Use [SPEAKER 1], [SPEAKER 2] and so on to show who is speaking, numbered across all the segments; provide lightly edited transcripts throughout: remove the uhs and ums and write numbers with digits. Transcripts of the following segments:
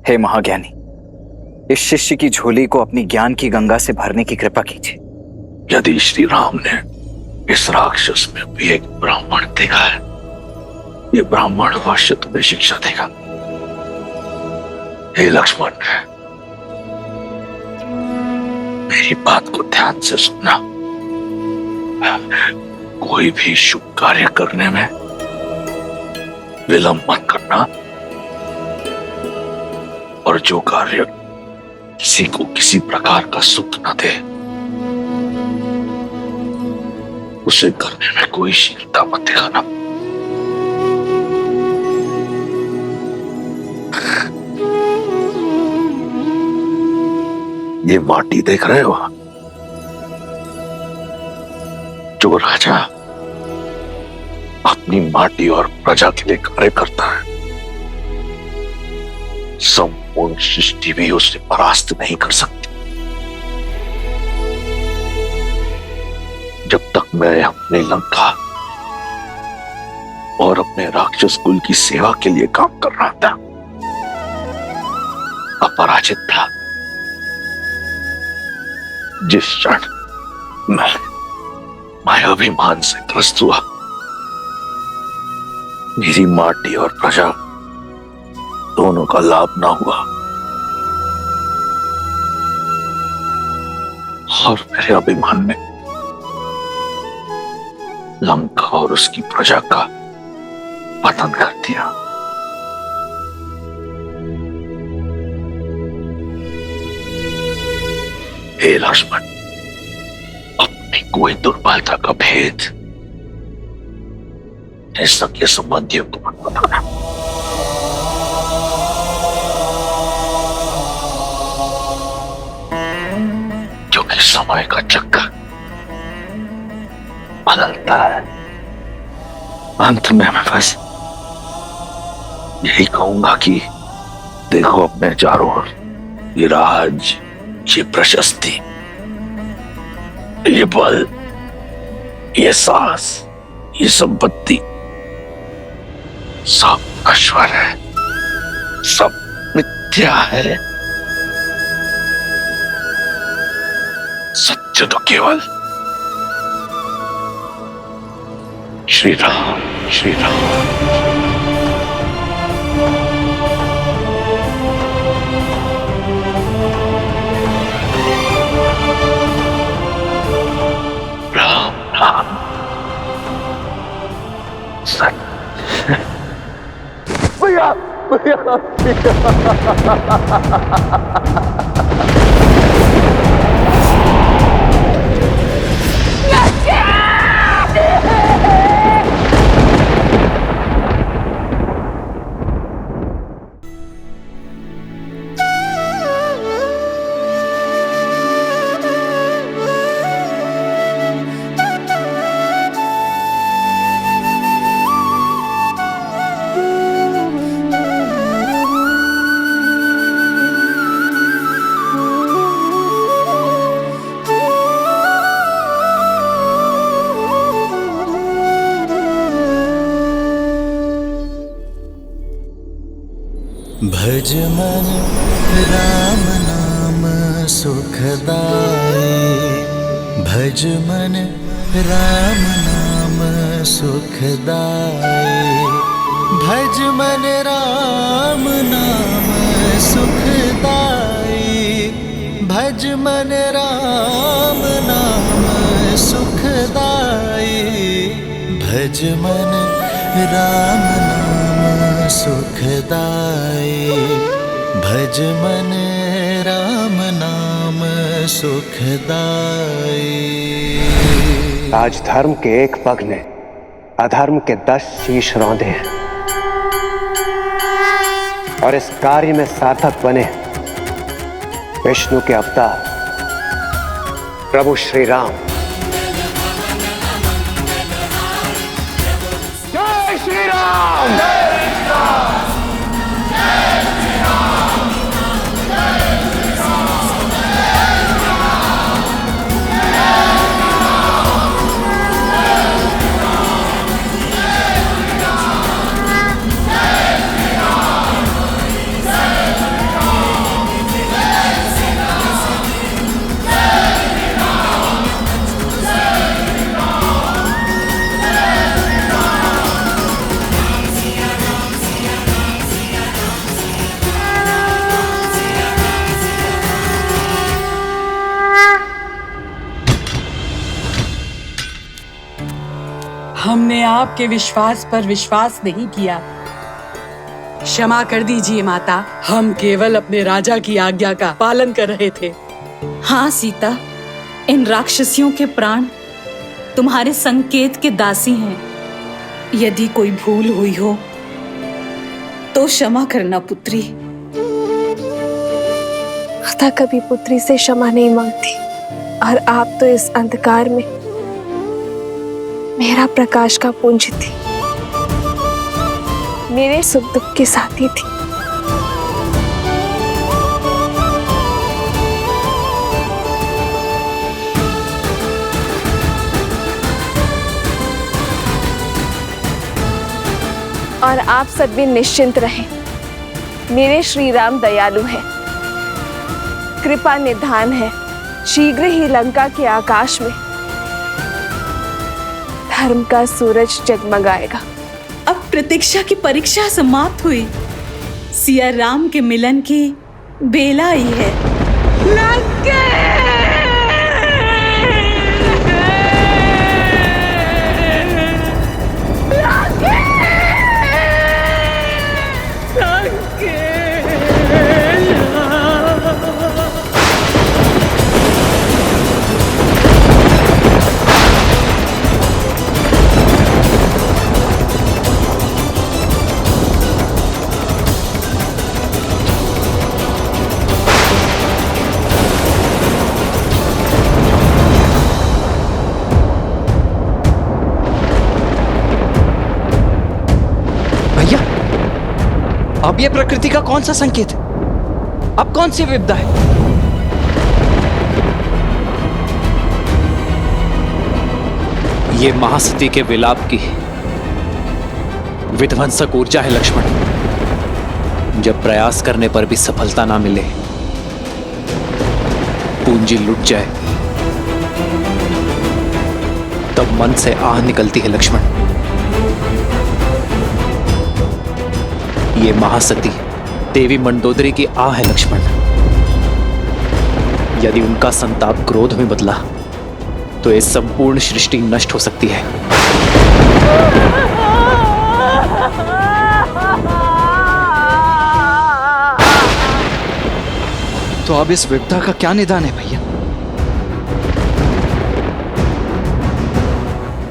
[SPEAKER 1] हे महाज्ञानी, इस शिष्य की झोली को अपनी ज्ञान की गंगा से भरने की कृपा कीजिए।
[SPEAKER 2] यदि श्री राम ने इस राक्षस में भी एक ब्राह्मण देखा है, ये ब्राह्मण अवश्य तुम्हें शिक्षा देगा। हे लक्ष्मण, मेरी बात को ध्यान से सुनना। कोई भी शुभ कार्य करने में विलंब मत करना, और जो कार्य किसी को किसी प्रकार का सुख न दे उसे करने में कोई शीलता मत दिखाना। ये माटी देख रहे हो? जो राजा अपनी माटी और प्रजा के लिए कार्य करता है, संपूर्ण सृष्टि भी उसे परास्त नहीं कर सकती। जब तक मैं अपने लंका और अपने राक्षस कुल की सेवा के लिए काम कर रहा था, अपराजित था, जिस क्षण मैं मायाभिमान से ग्रस्त हुआ, मेरी माटी और प्रजा दोनों का लाभ ना हुआ और मेरे अभिमान ने लंका और उसकी प्रजा का पतन कर दिया। हे लक्ष्मण, अपनी कोई दुर्बलता का भेद सगे संबंधियों को मत बताना। क्योंकि समय का चक्कर बदलता है। अंत में मैं बस यही कहूंगा कि देखो अपने चारों ओर ये राज, ये प्रशस्ति, ये बल, ये साहस, ये संपत्ति सब नश्वर है, सब मिथ्या है। सत्य तो केवल श्री राम, श्री राम। राम राम सत्य। भैया भैया
[SPEAKER 3] भज मन राम नाम सुखदाई, भज मन राम नाम सुखदाई, भज मन राम नाम सुखदाई, भज मन राम नाम सुखदाई, भज मन राम नाम सुखदाई, भज मन राम नाम सुखदाई।
[SPEAKER 4] आज धर्म के एक पग ने अधर्म के 10 शीश रौंदे हैं और इस कार्य में सार्थक बने विष्णु के अवतार प्रभु श्री राम। जय श्री राम।
[SPEAKER 5] हमने आपके विश्वास पर विश्वास नहीं किया। क्षमा कर दीजिए माता, हम केवल अपने राजा की आज्ञा का पालन कर रहे थे।
[SPEAKER 6] हाँ सीता, इन राक्षसियों के प्राण तुम्हारे संकेत के दासी हैं। यदि कोई भूल हुई हो तो क्षमा करना पुत्री।
[SPEAKER 7] माता कभी पुत्री से क्षमा नहीं मांगती, और आप तो इस अंधकार में मेरा प्रकाश का पुंज थी, मेरे सुख दुख के साथी थी। और आप सब भी निश्चिंत रहें, मेरे श्री राम दयालु हैं, कृपा निधान है। शीघ्र ही लंका के आकाश में धर्म का सूरज जगमगाएगा।
[SPEAKER 6] अब प्रतीक्षा की परीक्षा समाप्त हुई, सिया राम के मिलन की बेला आई है।
[SPEAKER 1] अब ये प्रकृति का कौन सा संकेत है? अब कौन सी विपदा है?
[SPEAKER 8] ये महासती के विलाप की विध्वंसक ऊर्जा है लक्ष्मण। जब प्रयास करने पर भी सफलता ना मिले, पूंजी लुट जाए, तब मन से आह निकलती है लक्ष्मण। ये महासती देवी मंडोदरी की आह है लक्ष्मण। यदि उनका संताप क्रोध में बदला तो ये संपूर्ण सृष्टि नष्ट हो सकती है।
[SPEAKER 1] तो अब इस विपदा का क्या निदान है भैया?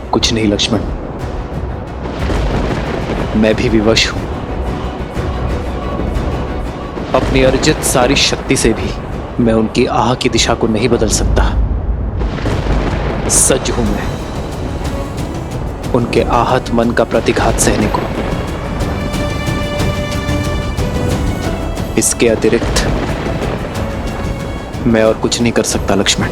[SPEAKER 8] कुछ नहीं लक्ष्मण, मैं भी विवश हूं। अपनी अर्जित सारी शक्ति से भी मैं उनकी आह की दिशा को नहीं बदल सकता। सज्ज हूं मैं उनके आहत मन का प्रतिघात सहने को। इसके अतिरिक्त मैं और कुछ नहीं कर सकता लक्ष्मण।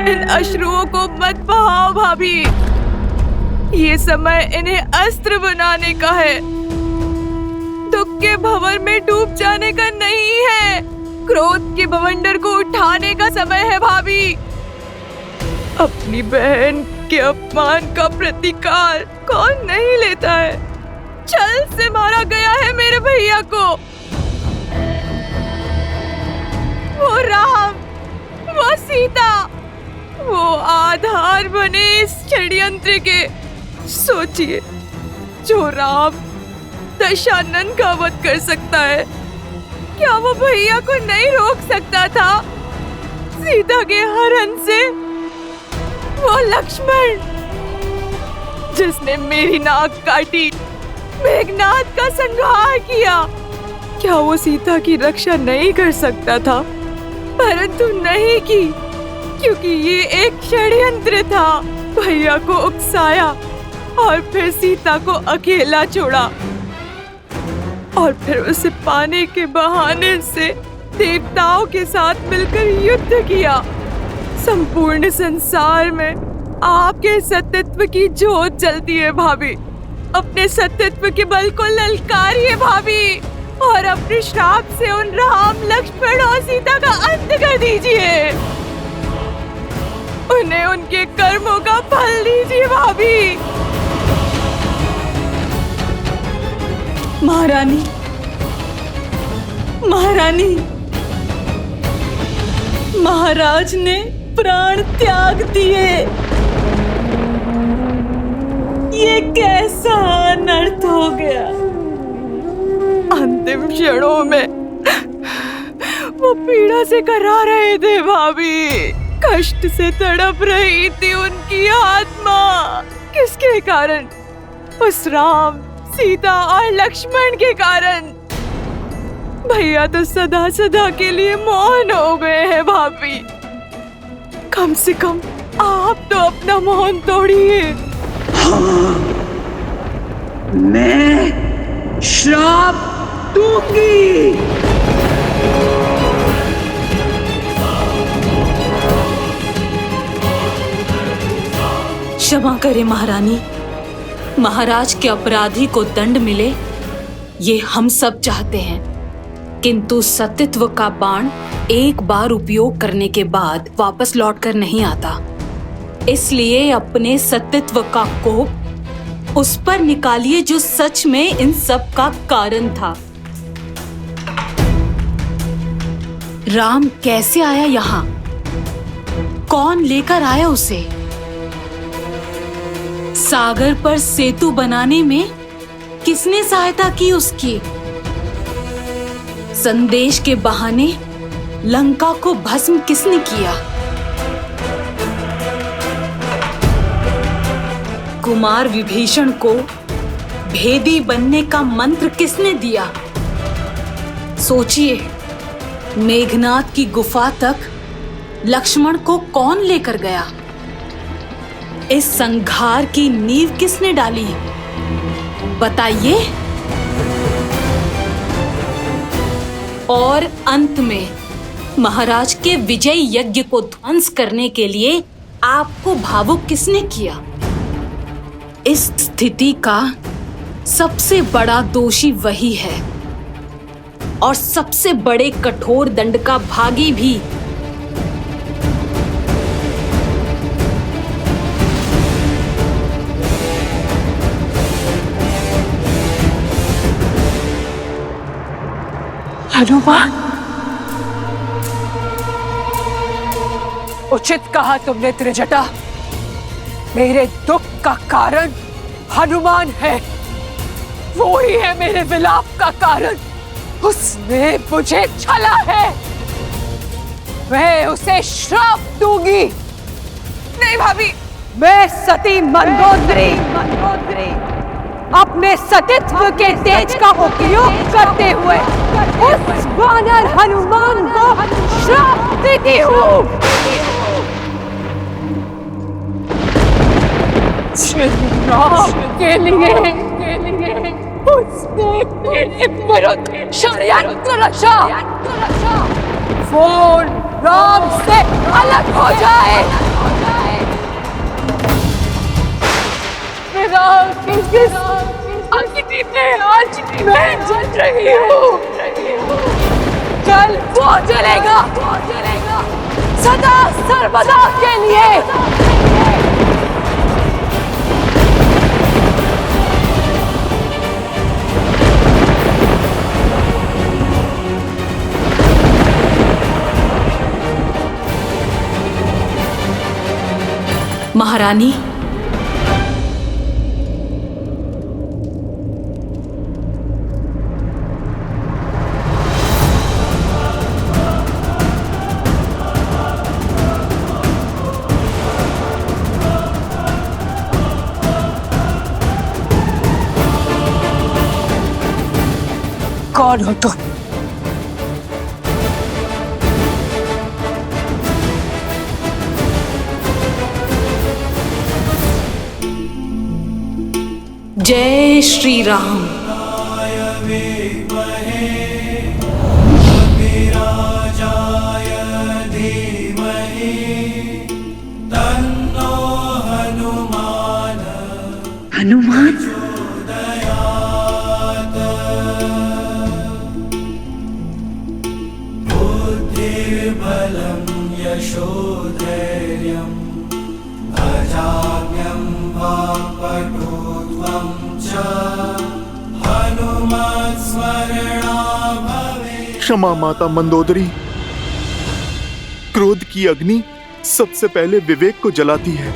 [SPEAKER 9] इन अश्रुओं को मत बहाओ भाभी, ये समय इन्हें अस्त्र बनाने का है, दुख के भंवर में डूब जाने का नहीं है। क्रोध के बवंडर को उठाने का समय है भाभी। अपनी बहन के अपमान का प्रतिकार कौन नहीं लेता है? छल से मारा गया है मेरे भैया को। वो राम, वो सीता, वो आधार बने इस षड्यंत्र के। सोचिए, जो राम दशानन का वध कर सकता है, क्या वो भैया को नहीं रोक सकता था सीता के हरण से? वो लक्ष्मण जिसने मेरी नाक काटी, मेघनाद का संहार किया, क्या वो सीता की रक्षा नहीं कर सकता था? परंतु नहीं की, क्योंकि ये एक षड्यंत्र था। भैया को उकसाया और फिर सीता को अकेला छोड़ा। और फिर उसे पाने के बहाने से देवताओं के साथ मिलकर युद्ध किया। संपूर्ण संसार में आपके सत्यत्व की ज्योत जलती है भाभी। अपने सत्यत्व के बल को ललकारिए भाभी, और अपने श्राप से उन राम, लक्ष्मण और सीता का अंत कर दीजिए। उन्हें उनके कर्मों का फल दीजिए भाभी।
[SPEAKER 6] महारानी, महारानी, महाराज ने प्राण त्याग दिए। ये कैसा अनर्थ हो गया।
[SPEAKER 9] अंतिम क्षणों में वो पीड़ा से करा रहे थे भाभी। कष्ट से तड़प रही थी उनकी आत्मा। किसके कारण? उस राम, सीता और लक्ष्मण के कारण। भैया तो सदा सदा के लिए मौन हो गए हैं भाभी। कम से कम आप तो अपना मौन तोड़िए।
[SPEAKER 10] मैं श्राप दूंगी।
[SPEAKER 6] क्षमा करें महारानी, महाराज के अपराधी को दंड मिले ये हम सब चाहते हैं, किंतु सत्यत्व का बाण एक बार उपयोग करने के बाद वापस लौटकर नहीं आता। इसलिए अपने सत्यत्व का कोप उस पर निकालिए जो सच में इन सब का कारण था। राम कैसे आया यहाँ? कौन लेकर आया उसे? सागर पर सेतु बनाने में किसने सहायता की उसकी? संदेश के बहाने लंका को भस्म किसने किया? कुमार विभीषण को भेदी बनने का मंत्र किसने दिया? सोचिए, मेघनाद की गुफा तक लक्ष्मण को कौन लेकर गया? इस संघार की नींव किसने डाली? बताइए। और अंत में महाराज के विजय यज्ञ को ध्वंस करने के लिए आपको भावुक किसने किया? इस स्थिति का सबसे बड़ा दोषी वही है, और सबसे बड़े कठोर दंड का भागी भी।
[SPEAKER 5] हनुमान, उचित कहा तुमने त्रिजटा। मेरे दुख का कारण हनुमान है। वो ही है मेरे विलाप का कारण। उसने मुझे छला है। मैं उसे श्राप दूंगी।
[SPEAKER 9] नहीं भाभी।
[SPEAKER 5] मैं सती मंदोदरी अपने सतीत्व के तेज का उपयोग करते हुए उस वानर हनुमान को श्राप देती हूँ। श्री राम के लिए उसने मेरे विरुद्ध षड्यंत्र रचा। वो राम से अलग हो जाए। राम की किस अग्नि में आज मैं जल रही हूँ। कल वो जलेगा सदा सर्वदा के लिए।
[SPEAKER 6] महारानी,
[SPEAKER 5] कौन हो तुम?
[SPEAKER 6] जय श्री राम।
[SPEAKER 10] हनुमान।
[SPEAKER 11] क्षमा माता मंदोदरी। क्रोध की अग्नि सबसे पहले विवेक को जलाती है।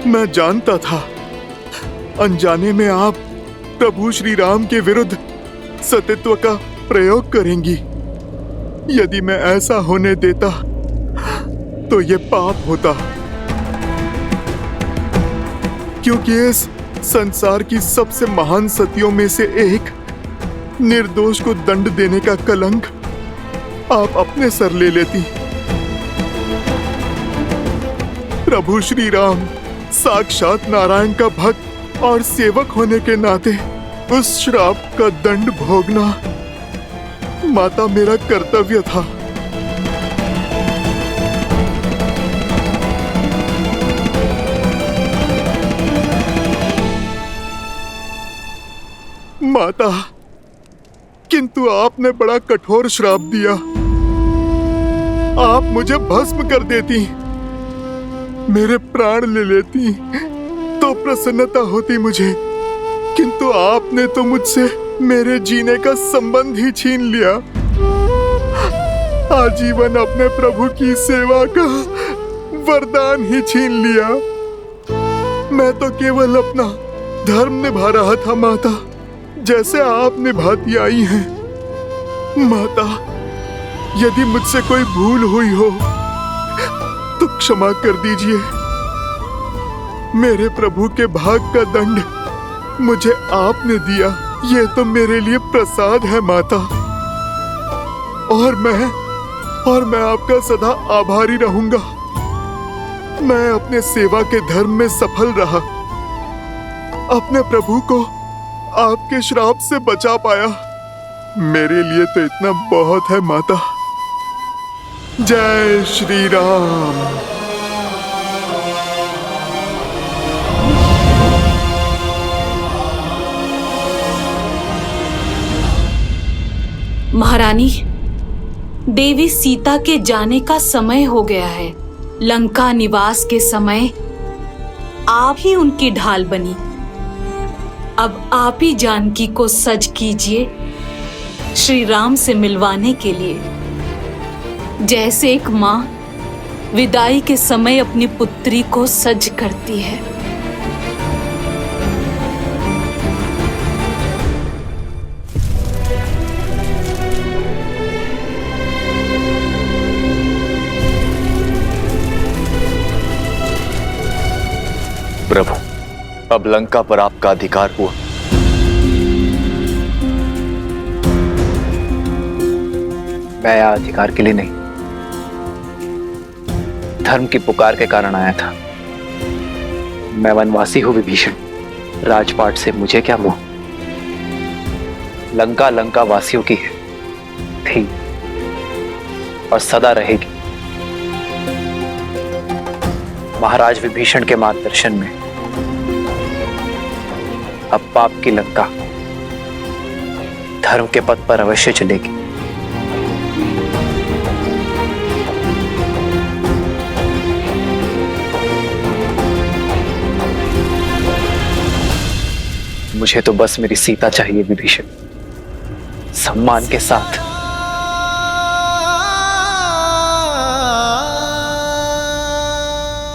[SPEAKER 11] मैं जानता था अनजाने में आप प्रभु श्री राम के विरुद्ध सतीत्व का प्रयोग करेंगी। यदि मैं ऐसा होने देता तो ये पाप होता, क्योंकि इस संसार की सबसे महान सतियों में से एक निर्दोष को दंड देने का कलंक आप अपने सर ले लेती। प्रभु श्री राम साक्षात नारायण का भक्त और सेवक होने के नाते उस श्राप का दंड भोगना माता मेरा कर्तव्य था। माता, किंतु आपने बड़ा कठोर श्राप दिया। आप मुझे भस्म कर देती, मेरे प्राण ले लेती तो प्रसन्नता होती मुझे, किंतु आपने तो मुझसे मेरे जीने का संबंध ही छीन लिया। आजीवन अपने प्रभु की सेवा का वरदान ही छीन लिया। मैं तो केवल अपना धर्म निभा रहा था माता, जैसे आप निभाती आई हैं। माता, यदि मुझसे कोई भूल हुई हो तो क्षमा कर दीजिए। मेरे प्रभु के भाग का दंड मुझे आपने दिया, ये तो मेरे लिए प्रसाद है माता। और मैं आपका सदा आभारी रहूंगा। मैं अपने सेवा के धर्म में सफल रहा, अपने प्रभु को आपके श्राप से बचा पाया। मेरे लिए तो इतना बहुत है माता। जय श्री राम।
[SPEAKER 6] महारानी, देवी सीता के जाने का समय हो गया है। लंका निवास के समय आप ही उनकी ढाल बनी। अब आप ही जानकी को सज कीजिए श्री राम से मिलवाने के लिए, जैसे एक माँ विदाई के समय अपनी पुत्री को सज करती है।
[SPEAKER 1] प्रभु, अब लंका पर आपका अधिकार हुआ। मैं यहाँ अधिकार के लिए नहीं, धर्म की पुकार के कारण आया था। मैं वनवासी हूं विभीषण, राजपाट से मुझे क्या मोह। लंका लंका वासियों की है, थी और सदा रहेगी। महाराज विभीषण के मार्गदर्शन में अब पाप की लंका धर्म के पथ पर अवश्य चलेगी। मुझे तो बस मेरी सीता चाहिए विभीषण, सम्मान के साथ।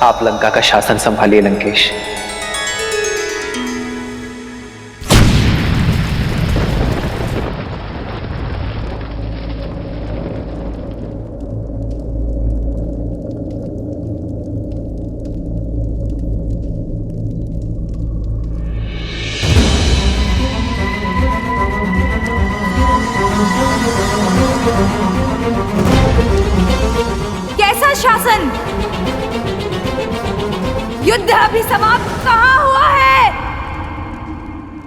[SPEAKER 1] आप लंका का शासन संभालिए लंकेश।
[SPEAKER 9] कैसा शासन? युद्ध अभी समाप्त कहाँ हुआ है?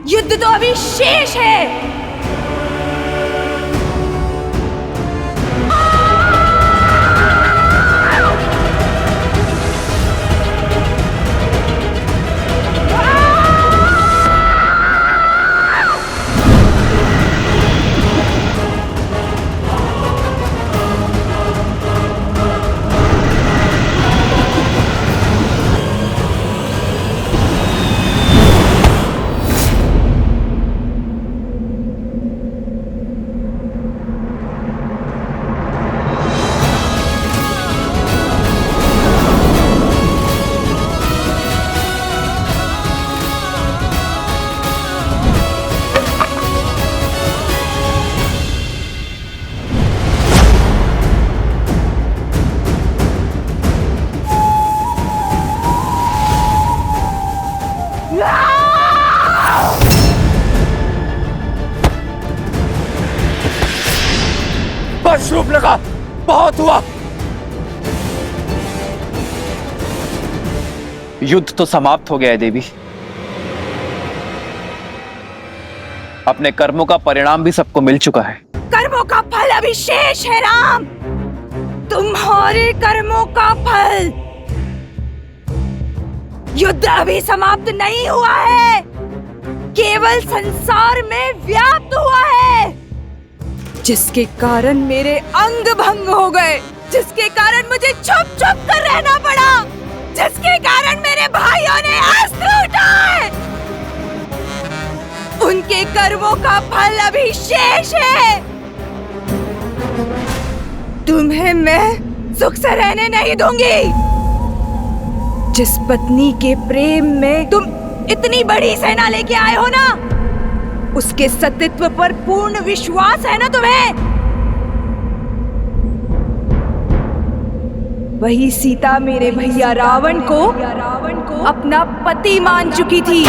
[SPEAKER 9] युद्ध तो अभी शेष है।
[SPEAKER 2] बस शूर्पणखा, बहुत हुआ।
[SPEAKER 8] युद्ध तो समाप्त हो गया है देवी। अपने कर्मों का परिणाम भी सबको मिल चुका है।
[SPEAKER 9] कर्मों का फल अभी शेष है राम, तुम्हारे कर्मों का फल। युद्ध अभी समाप्त नहीं हुआ है, केवल संसार में व्याप्त हुआ है, जिसके कारण मेरे अंग भंग हो गए, जिसके कारण मुझे छुप छुप कर रहना पड़ा, जिसके कारण मेरे भाइयों ने अस्त्र उठाए। उनके कर्मों का फल अभी शेष है। तुम्हें मैं सुख से रहने नहीं दूंगी। जिस पत्नी के प्रेम में तुम इतनी बड़ी सेना लेके आए हो ना, उसके सतीत्व पर पूर्ण विश्वास है ना तुम्हें? वही सीता मेरे भैया रावण को अपना पति मान चुकी थी।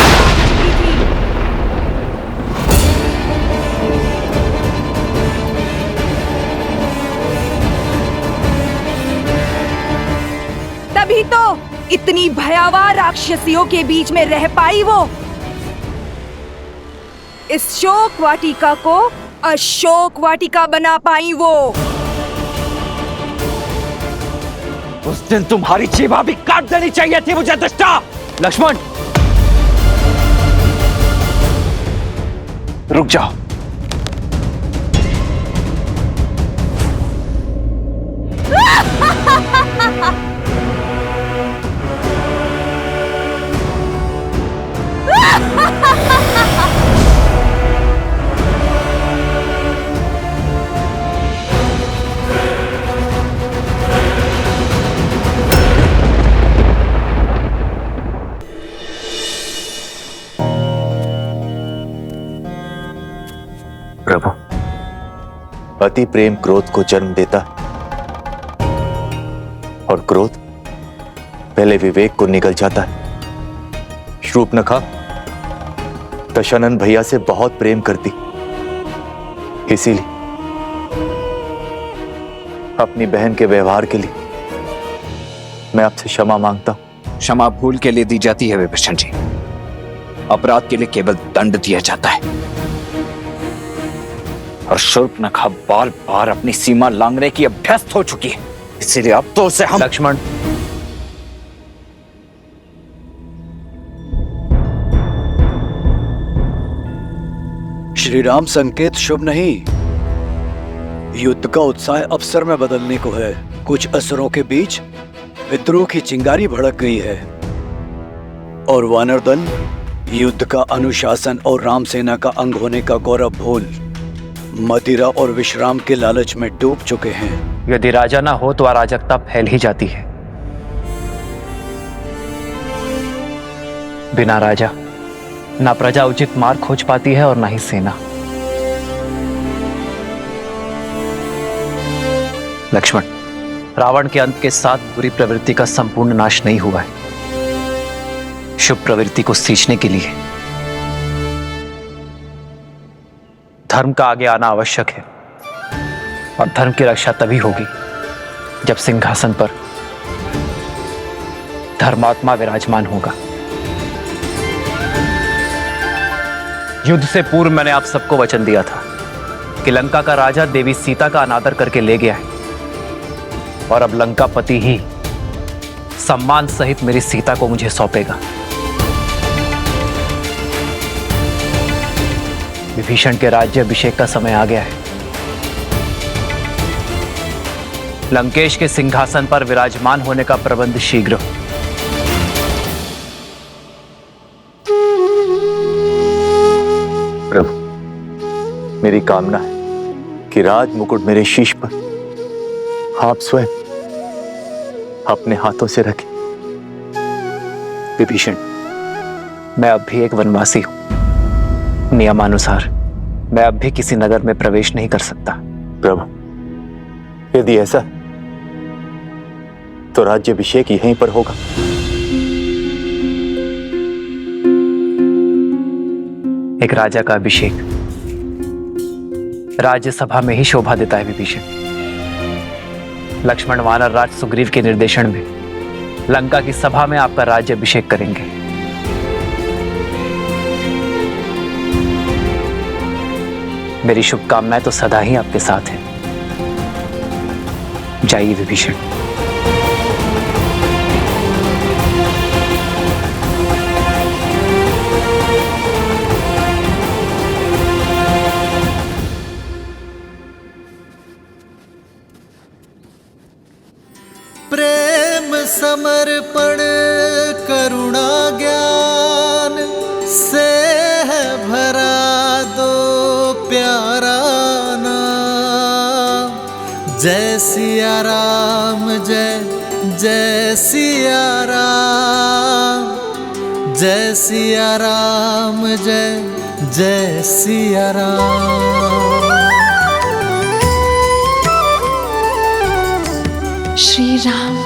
[SPEAKER 9] तभी तो इतनी भयावह राक्षसियों के बीच में रह पाई वो। इस शोक वाटिका को अशोक वाटिका बना पाई वो।
[SPEAKER 2] उस दिन तुम्हारी जीवा भी काट देनी चाहिए थी मुझे दुष्टा।
[SPEAKER 8] लक्ष्मण, रुक जाओ।
[SPEAKER 3] प्रभु, अति प्रेम क्रोध को जन्म देता है और क्रोध पहले विवेक को निगल जाता है। शूर्पणखा दशानन भैया से बहुत प्रेम करती, इसीलिए अपनी बहन के व्यवहार के लिए मैं आपसे क्षमा मांगता हूं।
[SPEAKER 2] क्षमा भूल के लिए दी जाती है विभीषण जी, अपराध के लिए केवल दंड दिया जाता है। और शूर्पणखा बार बार अपनी सीमा लांघने की अभ्यस्त हो चुकी है, इसीलिए अब तो उसे हम।
[SPEAKER 8] लक्ष्मण,
[SPEAKER 12] श्री राम संकेत शुभ नहीं। युद्ध का उत्साह अवसर में बदलने को है। कुछ असुरों के बीच विद्रोह की चिंगारी भड़क गई है और वानर दल युद्ध का अनुशासन और राम सेना का अंग होने का गौरव भूल मदिरा और विश्राम के लालच में डूब चुके हैं।
[SPEAKER 8] यदि राजा ना हो तो अराजकता फैल ही जाती है। बिना राजा ना प्रजा उचित मार्ग खोज पाती है और ना ही सेना। लक्ष्मण, रावण के अंत के साथ बुरी प्रवृत्ति का संपूर्ण नाश नहीं हुआ है। शुभ प्रवृत्ति को सींचने के लिए धर्म का आगे आना आवश्यक है और धर्म की रक्षा तभी होगी जब सिंहासन पर धर्मात्मा विराजमान होगा। युद्ध से पूर्व मैंने आप सबको वचन दिया था कि लंका का राजा देवी सीता का अनादर करके ले गया है और अब लंकापति ही सम्मान सहित मेरी सीता को मुझे सौंपेगा। विभीषण के राज्य अभिषेक का समय आ गया है। लंकेश के सिंहासन पर विराजमान होने का प्रबंध शीघ्र हो।
[SPEAKER 3] प्रभु, मेरी कामना है कि राज मुकुट मेरे शीश पर आप स्वयं अपने हाथों से रखें।
[SPEAKER 8] विभीषण, मैं अब भी एक वनवासी हूं। नियमानुसार मैं अब भी किसी नगर में प्रवेश नहीं कर सकता।
[SPEAKER 3] प्रभु, यदि ऐसा तो राज्याभिषेक यहीं पर होगा।
[SPEAKER 8] एक राजा का अभिषेक राज्यसभा में ही शोभा देता है विभीषण। लक्ष्मण वानर राज सुग्रीव के निर्देशन में लंका की सभा में आपका राज्य अभिषेक करेंगे। मेरी शुभकामनाएं तो सदा ही आपके साथ हैं। जाइए विभीषण।
[SPEAKER 13] प्रेम समर्पण करुणा ज्ञान से है भरा दो प्यारा नाम। जय सिया राम जय जय सिया राम, जय सिया राम जय जय सिया राम।
[SPEAKER 7] श्री राम।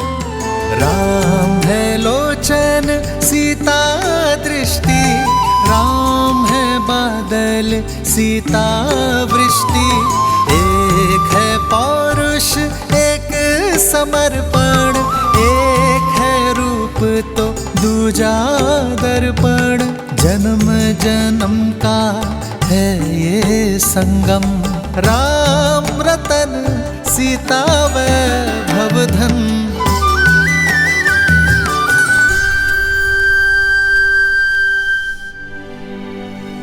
[SPEAKER 13] राम है लोचन सीता दृष्टि, राम है बादल सीता वृष्टि। एक है पौरुष एक समर्पण, एक है रूप तो दूजा दर्पण। जन्म जन्म का है ये संगम, राम रतन सीता वैभव धन।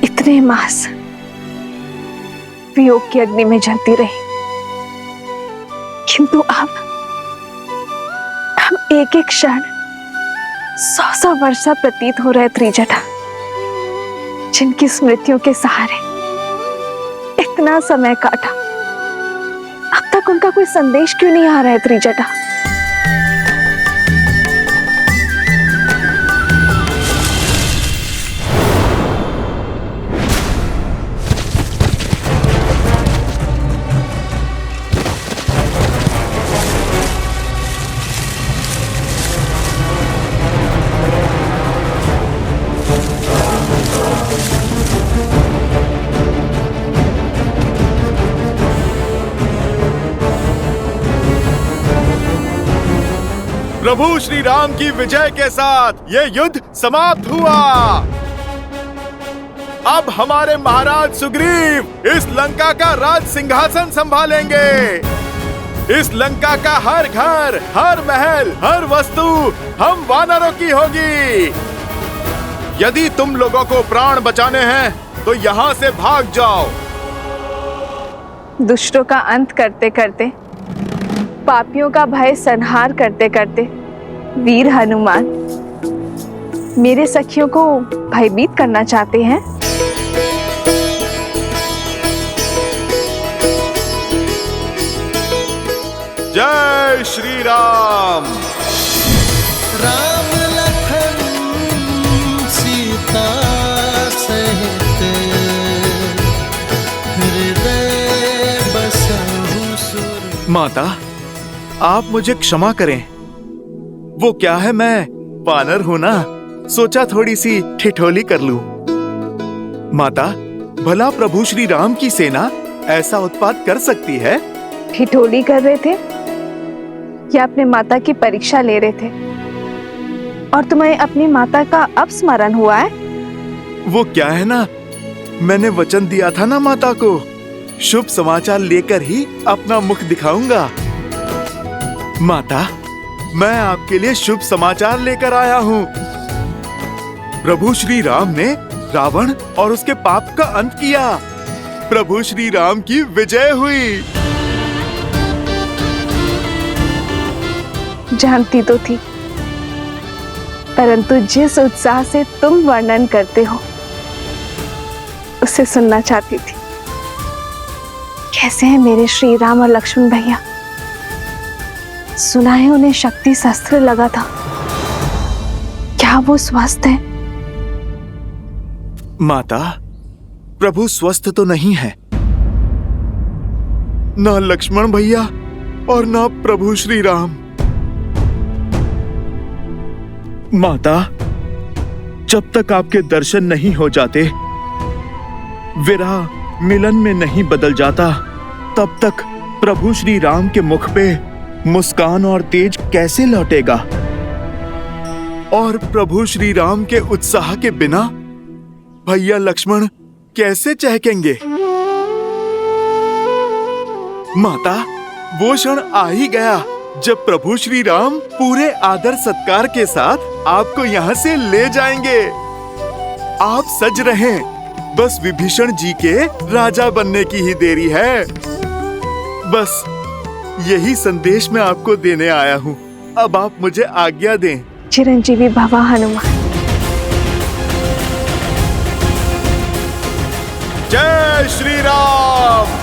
[SPEAKER 7] इतने मास वियोग की अग्नि में जलती रही, किंतु अब हम एक एक क्षण 100 वर्षा प्रतीत हो रहे त्रिजटा, जिनकी स्मृतियों के सहारे इतना समय काटा, अब तक उनका कोई संदेश क्यों नहीं आ रहा है त्रिजटा?
[SPEAKER 11] प्रभु श्री राम की विजय के साथ ये युद्ध समाप्त हुआ। अब हमारे महाराज सुग्रीव इस लंका का राज सिंहासन संभालेंगे। इस लंका का हर घर, हर महल, हर वस्तु हम वानरों की होगी। यदि तुम लोगों को प्राण बचाने हैं तो यहाँ से भाग जाओ।
[SPEAKER 7] दुष्टों का अंत करते करते, पापियों का भय संहार करते करते वीर हनुमान मेरे सखियों को भयभीत करना चाहते हैं।
[SPEAKER 11] जय श्री राम।
[SPEAKER 13] राम लखन सीता सहित हृदय बसहु सुर।
[SPEAKER 11] माता, आप मुझे क्षमा करें। वो क्या है, मैं वानर हूं ना, सोचा थोड़ी सी ठिठोली कर लूं। माता, भला प्रभु श्री राम की सेना ऐसा उत्पात कर सकती है?
[SPEAKER 7] ठिठोली कर रहे थे या अपने माता की परीक्षा ले रहे थे? और तुम्हें अपनी माता का अब स्मरण हुआ है?
[SPEAKER 11] वो क्या है ना, मैंने वचन दिया था ना माता को, शुभ समाचार लेकर ही अपना मुख दिखाऊंगा। माता, मैं आपके लिए शुभ समाचार लेकर आया हूँ। प्रभु श्री राम ने रावण और उसके पाप का अंत किया। प्रभु श्री राम की विजय हुई।
[SPEAKER 7] जानती तो थी, परंतु जिस उत्साह से तुम वर्णन करते हो उसे सुनना चाहती थी। कैसे हैं मेरे श्री राम और लक्ष्मण भैया? सुना है उन्हें शक्ति शस्त्र लगा था, क्या वो स्वस्थ है?
[SPEAKER 11] माता, प्रभु स्वस्थ तो नहीं है। ना लक्ष्मण भैया और ना प्रभु श्री राम। माता, जब तक आपके दर्शन नहीं हो जाते, विरह मिलन में नहीं बदल जाता, तब तक प्रभु श्री राम के मुख पे मुस्कान और तेज कैसे लौटेगा? और प्रभु श्री राम के उत्साह के बिना भैया लक्ष्मण कैसे चहकेंगे? माता, वो क्षण आ ही गया जब प्रभु श्री राम पूरे आदर सत्कार के साथ आपको यहाँ से ले जाएंगे। आप सज रहें, बस विभीषण जी के राजा बनने की ही देरी है। बस यही संदेश मैं आपको देने आया हूँ। अब आप मुझे आज्ञा दें।
[SPEAKER 7] चिरंजीवी भवा हनुमान।
[SPEAKER 11] जय श्री राम।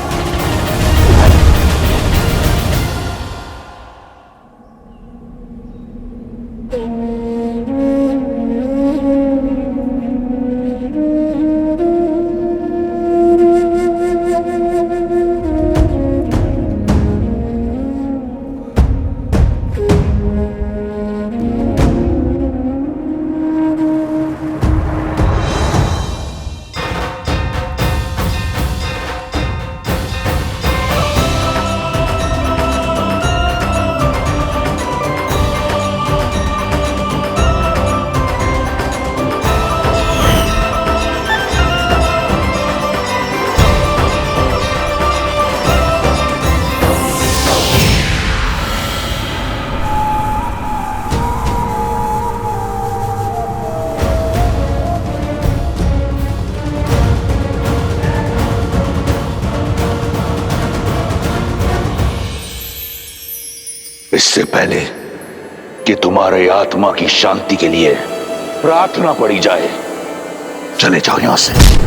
[SPEAKER 2] इससे पहले कि तुम्हारे आत्मा की शांति के लिए प्रार्थना पड़ी जाए, चले जाओ यहां से।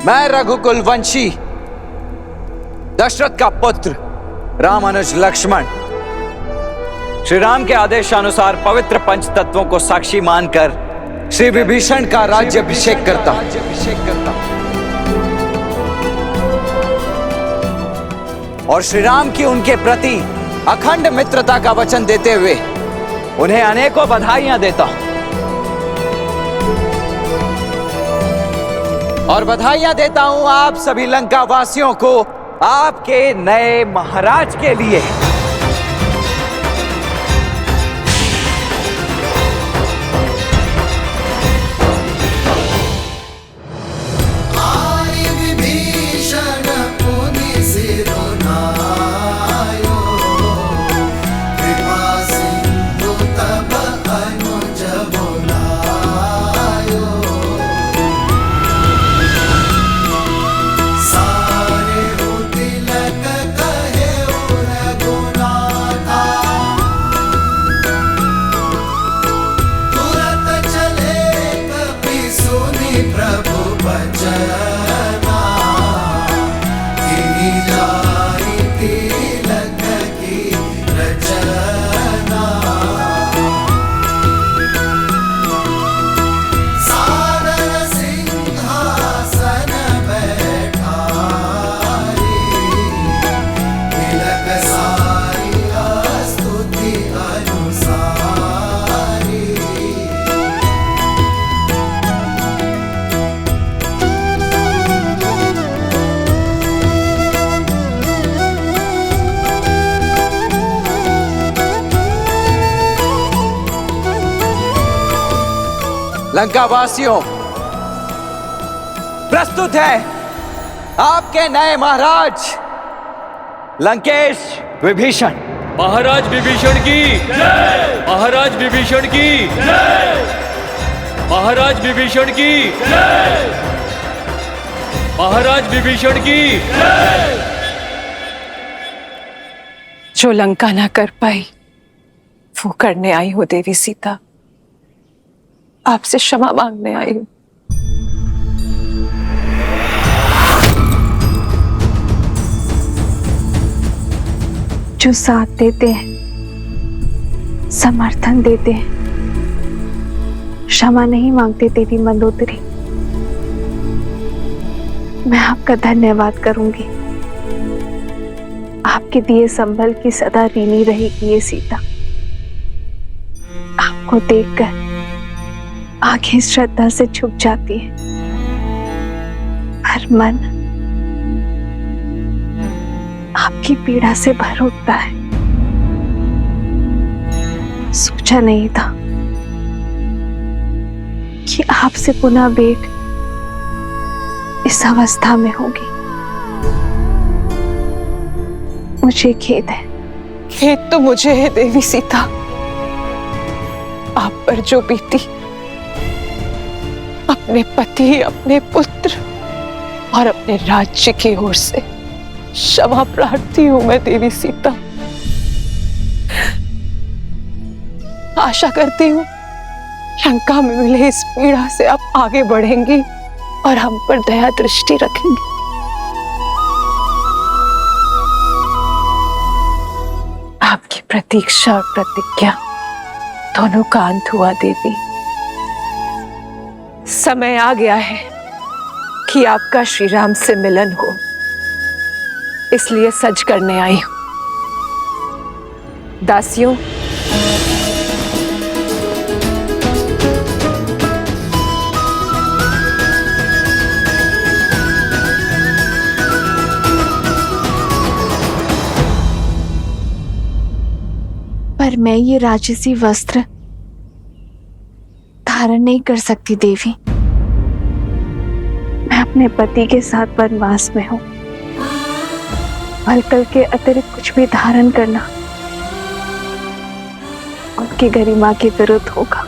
[SPEAKER 8] मैं रघुकुल वंशी दशरथ का पुत्र रामानुज लक्ष्मण श्री राम के आदेशानुसार पवित्र पंच तत्वों को साक्षी मानकर श्री विभीषण का राज्याभिषेक करता हूं। और श्री राम की उनके प्रति अखंड मित्रता का वचन देते हुए उन्हें अनेकों बधाइयां देता हूं। और बधाइयां देता हूं आप सभी लंका वासियों को आपके नए महाराज के लिए।
[SPEAKER 13] आय विभीषण पुनि सिरोनायो, कृपा सिंधु तब अनुज बोलायो। सारे हो तिलक कहे रघुनाथ।
[SPEAKER 14] लंका वासियों, प्रस्तुत है आपके नए महाराज लंकेश विभीषण।
[SPEAKER 15] महाराज विभीषण की जय! महाराज विभीषण की जय! महाराज विभीषण की जय! महाराज विभीषण की जय!
[SPEAKER 5] जो लंका ना कर पाई वो करने आई हो देवी सीता। आपसे क्षमा मांगने आई हूं।
[SPEAKER 7] जो साथ देते हैं, समर्थन देते हैं, क्षमा नहीं मांगते देवी मंदोदरी। मैं आपका धन्यवाद करूंगी। आपके दिए संभल की सदा ऋणी रहेगी ये सीता। आपको देखकर आंखें श्रद्धा से झुक जाती है, हर मन आपकी पीड़ा से भर उठता है। सोचा नहीं था कि आपसे पुनः भेंट इस अवस्था में होगी। मुझे खेद है।
[SPEAKER 5] खेद तो मुझे है देवी सीता। आप पर जो बीती, अपने पति, अपने पुत्र और अपने राज्य की ओर से क्षमा प्रार्थी हूं मैं देवी सीता। आशा करती हूं लंका में मिले इस पीड़ा से आप आगे बढ़ेंगी और हम पर दया दृष्टि रखेंगी। आपकी प्रतीक्षा और प्रतिज्ञा दोनों का अंत हुआ देवी। समय आ गया है कि आपका श्री राम से मिलन हो, इसलिए सज करने आई हूं। दासियों,
[SPEAKER 7] पर मैं ये राजसी वस्त्र धारण नहीं कर सकती देवी। मैं अपने पति के साथ वनवास में हूं। वलकल के अतिरिक्त कुछ भी धारण करना उनकी गरिमा के विरुद्ध होगा।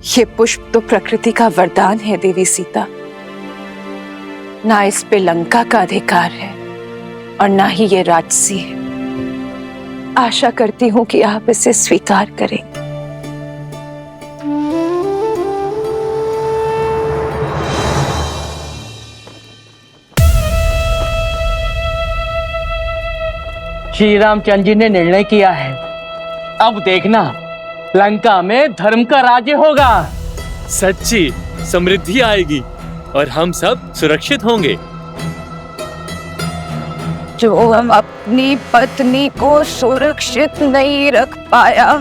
[SPEAKER 5] ये पुष्प तो प्रकृति का वरदान है देवी सीता। ना इस पे लंका का अधिकार है और ना ही ये राजसी है। आशा करती हूं कि आप इसे स्वीकार करें।
[SPEAKER 16] श्री रामचंद्र जी ने निर्णय किया है, अब देखना लंका में धर्म का राज्य होगा।
[SPEAKER 15] सच्ची समृद्धि आएगी और हम सब सुरक्षित होंगे।
[SPEAKER 9] जो अपनी पत्नी को सुरक्षित नहीं रख पाया,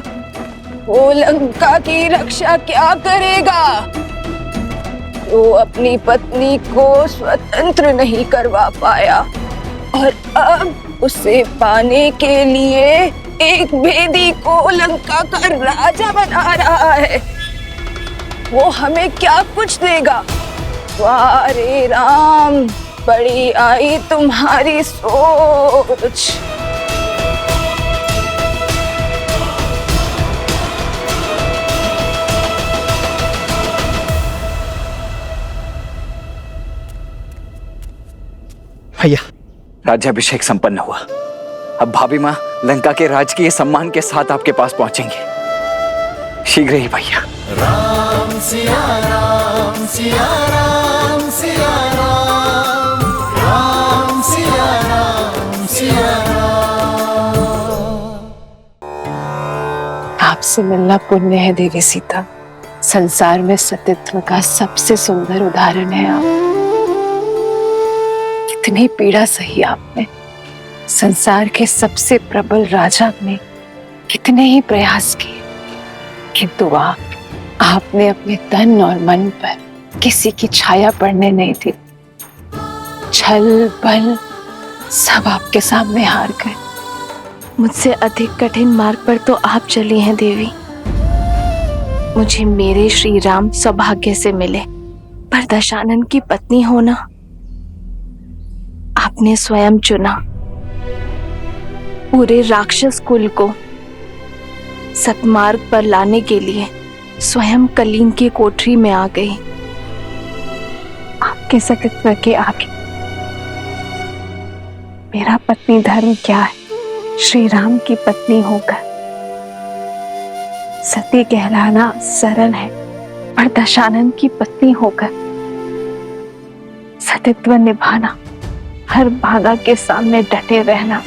[SPEAKER 9] वो लंका की रक्षा क्या करेगा? जो अपनी पत्नी को स्वतंत्र नहीं करवा पाया और अब उसे पाने के लिए एक भेदी को लंका का राजा बना रहा है, वो हमें क्या कुछ देगा? वाह रे राम, बड़ी आई तुम्हारी सोच।
[SPEAKER 14] भैया, राज्याभिषेक संपन्न हुआ। अब भाभी माँ लंका के राजकीय सम्मान के साथ आपके पास पहुंचेंगे। शीघ्र ही भैया।
[SPEAKER 13] राम सिया राम सिया राम सिया राम, राम सिया राम सिया राम।
[SPEAKER 5] आपसे मिलना पुण्य है देवी सीता। संसार में सतीत्व का सबसे सुंदर उदाहरण है आप। कितनी पीड़ा सही आपने। संसार के सबसे प्रबल राजा ने कितने ही प्रयास किए, किंतु आपने अपने तन और मन पर किसी की छाया पड़ने नहीं दी। छल बल सब आपके सामने हार गए।
[SPEAKER 7] मुझसे अधिक कठिन मार्ग पर तो आप चली हैं देवी। मुझे मेरे श्री राम सौभाग्य से मिले, पर दशानन की पत्नी होना आपने स्वयं चुना। पूरे राक्षस कुल को सतमार्ग पर लाने के लिए स्वयं कलीन की कोठरी में आ गई। आपके सतत्व के आगे मेरा पत्नी धर्म क्या है? श्री राम की पत्नी होकर सती कहलाना सरल है, पर दशानन की पत्नी होकर सतीत्व निभाना, हर बाधा के सामने डटे रहना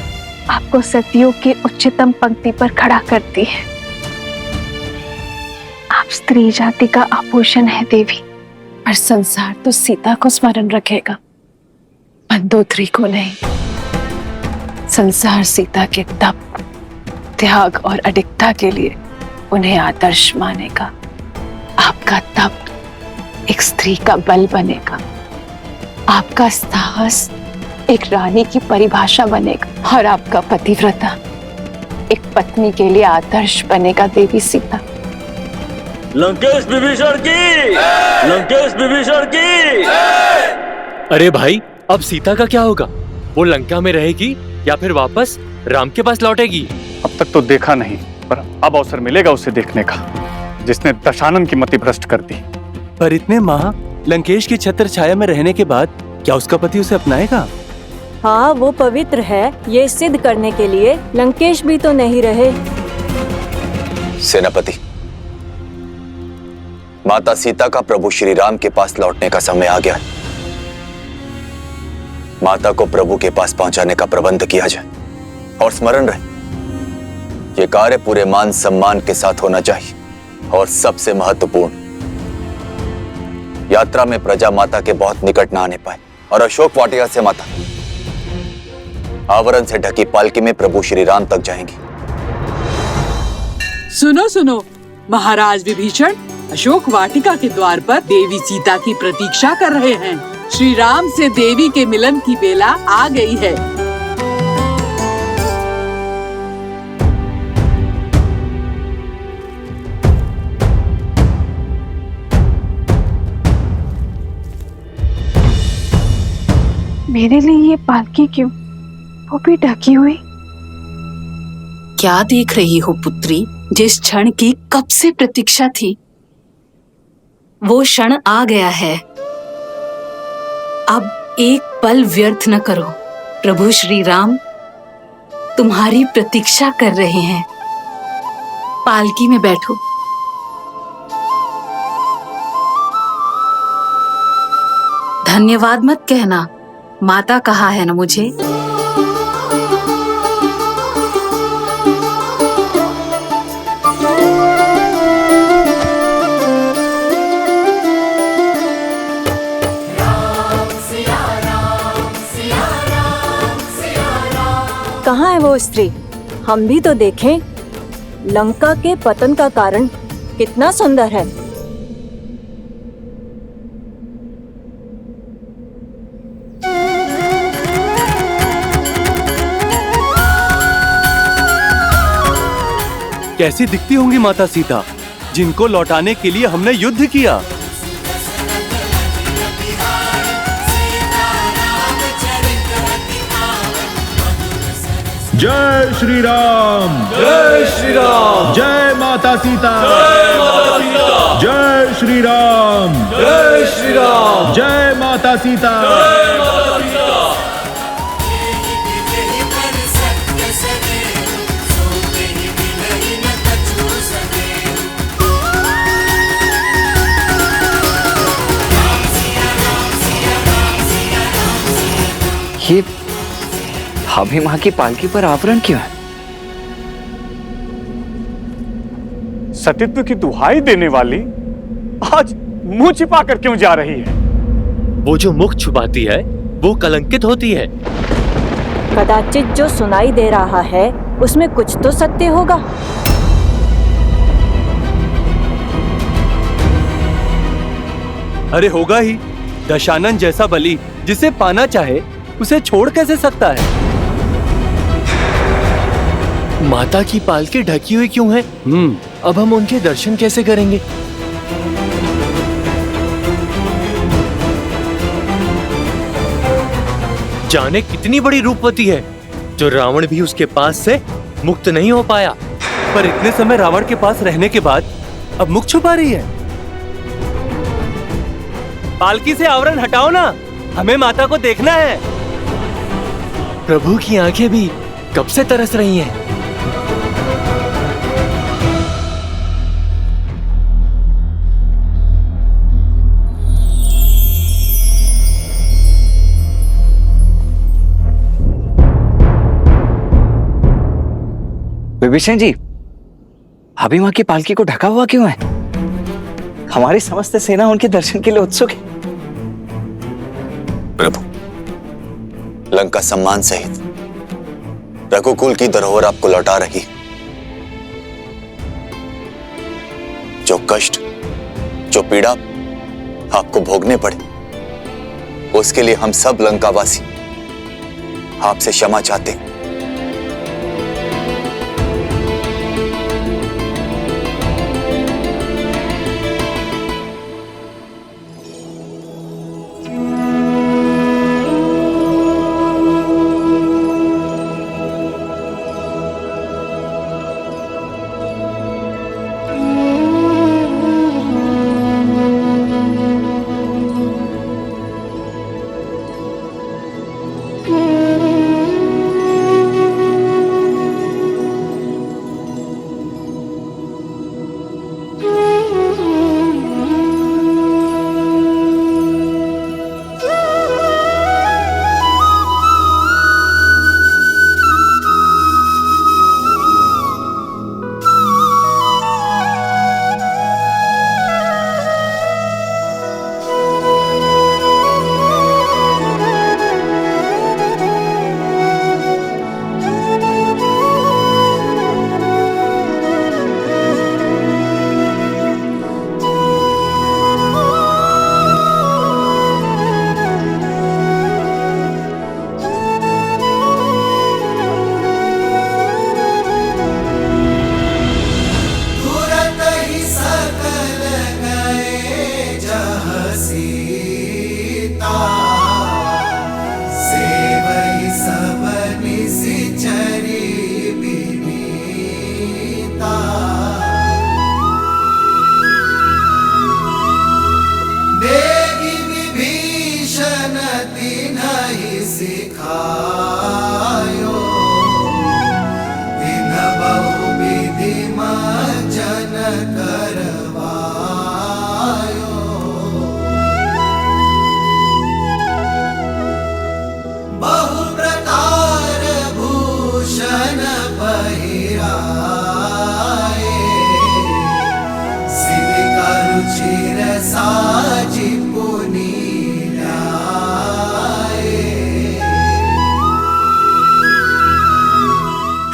[SPEAKER 7] आपको सतियों की उच्चतम पंक्ति पर खड़ा करती है। आप स्त्री जाति का आभूषण है देवी, पर संसार तो सीता को स्मरण रखेगा, मंदोदरी को नहीं। संसार सीता के तप, त्याग और अडिगता के लिए उन्हें आदर्श मानेगा। आपका तप एक स्त्री का बल बनेगा, आपका साहस एक रानी की परिभाषा बनेगा, और आपका पतिव्रता एक पत्नी के लिए आदर्श बनेगा देवी सीता।
[SPEAKER 15] लंकेश विभीषण की, लंकेश विभीषण की। अरे भाई, अब सीता का क्या होगा? वो लंका में रहेगी या फिर वापस राम के पास लौटेगी?
[SPEAKER 17] अब तक तो देखा नहीं, पर अब अवसर मिलेगा उसे देखने का, जिसने दशानन की मति भ्रष्ट कर दी।
[SPEAKER 18] पर इतने माह लंकेश की छत्र छाया में रहने के बाद क्या उसका पति उसे अपनाएगा?
[SPEAKER 19] हाँ, वो पवित्र है, ये सिद्ध करने के लिए लंकेश भी तो नहीं रहे।
[SPEAKER 3] सेनापति, माता सीता का प्रभु श्री राम के पास लौटने का समय आ गया है। माता को प्रभु के पास पहुंचाने का प्रबंध किया जाए, और स्मरण रहे, ये कार्य पूरे मान सम्मान के साथ होना चाहिए। और सबसे महत्वपूर्ण, यात्रा में प्रजा माता के बहुत निकट न आने पाए, और अशोक वाटिका से माता आवरण से ढकी पालकी में प्रभु श्री राम तक जाएंगी।
[SPEAKER 10] सुनो सुनो, महाराज विभीषण अशोक वाटिका के द्वार पर देवी सीता की प्रतीक्षा कर रहे हैं। श्री राम से देवी के मिलन की बेला आ गई है।
[SPEAKER 7] मेरे लिए ये पालकी क्यों, वो भी ढकी हुई?
[SPEAKER 6] क्या देख रही हो पुत्री? जिस क्षण की कब से प्रतीक्षा थी, वो क्षण आ गया है। अब एक पल व्यर्थ न करो। प्रभु श्री राम तुम्हारी प्रतीक्षा कर रहे हैं। पालकी में बैठो। धन्यवाद मत कहना, माता कहा है ना मुझे।
[SPEAKER 19] कहाँ है वो स्त्री? हम भी तो देखें। लंका के पतन का कारण कितना सुंदर है।
[SPEAKER 18] कैसी दिखती होंगी माता सीता, जिनको लौटाने के लिए हमने युद्ध किया।
[SPEAKER 11] जय श्री राम,
[SPEAKER 15] जय श्री राम,
[SPEAKER 11] जय माता सीता,
[SPEAKER 15] जय माता सीता,
[SPEAKER 11] जय श्री राम,
[SPEAKER 15] जय श्री राम,
[SPEAKER 11] जय माता सीता,
[SPEAKER 15] जय माता सीता।
[SPEAKER 14] ये भाभी माँ की पालकी पर आवरण क्यों है?
[SPEAKER 17] सतीत्व की दुहाई देने वाली आज मुंह छिपा कर क्यों जा रही है?
[SPEAKER 15] वो जो मुख छुपाती है वो कलंकित होती है।
[SPEAKER 19] कदाचित जो सुनाई दे रहा है उसमें कुछ तो सत्य होगा।
[SPEAKER 18] अरे होगा ही। दशानन जैसा बलि जिसे पाना चाहे उसे छोड़ कैसे सकता है?
[SPEAKER 15] माता की पालकी ढकी हुई क्यों है? अब हम उनके दर्शन कैसे करेंगे? जाने कितनी बड़ी रूपवती है जो रावण भी उसके पास से मुक्त नहीं हो पाया।
[SPEAKER 18] पर इतने समय रावण के पास रहने के बाद अब मुख छुपा रही है। पालकी से आवरण हटाओ ना, हमें माता को देखना है।
[SPEAKER 15] प्रभु की आंखें भी कब से तरस रही हैं।
[SPEAKER 14] विभीषण जी, भाभी माँ की पालकी को ढका हुआ क्यों है? हमारी समस्त सेना उनके दर्शन के लिए उत्सुक है।
[SPEAKER 3] प्रभु, लंका सम्मान सहित रघुकुल की धरोहर आपको लौटा रही। जो कष्ट, जो पीड़ा आपको भोगने पड़े, उसके लिए हम सब लंकावासी आपसे क्षमा चाहते हैं।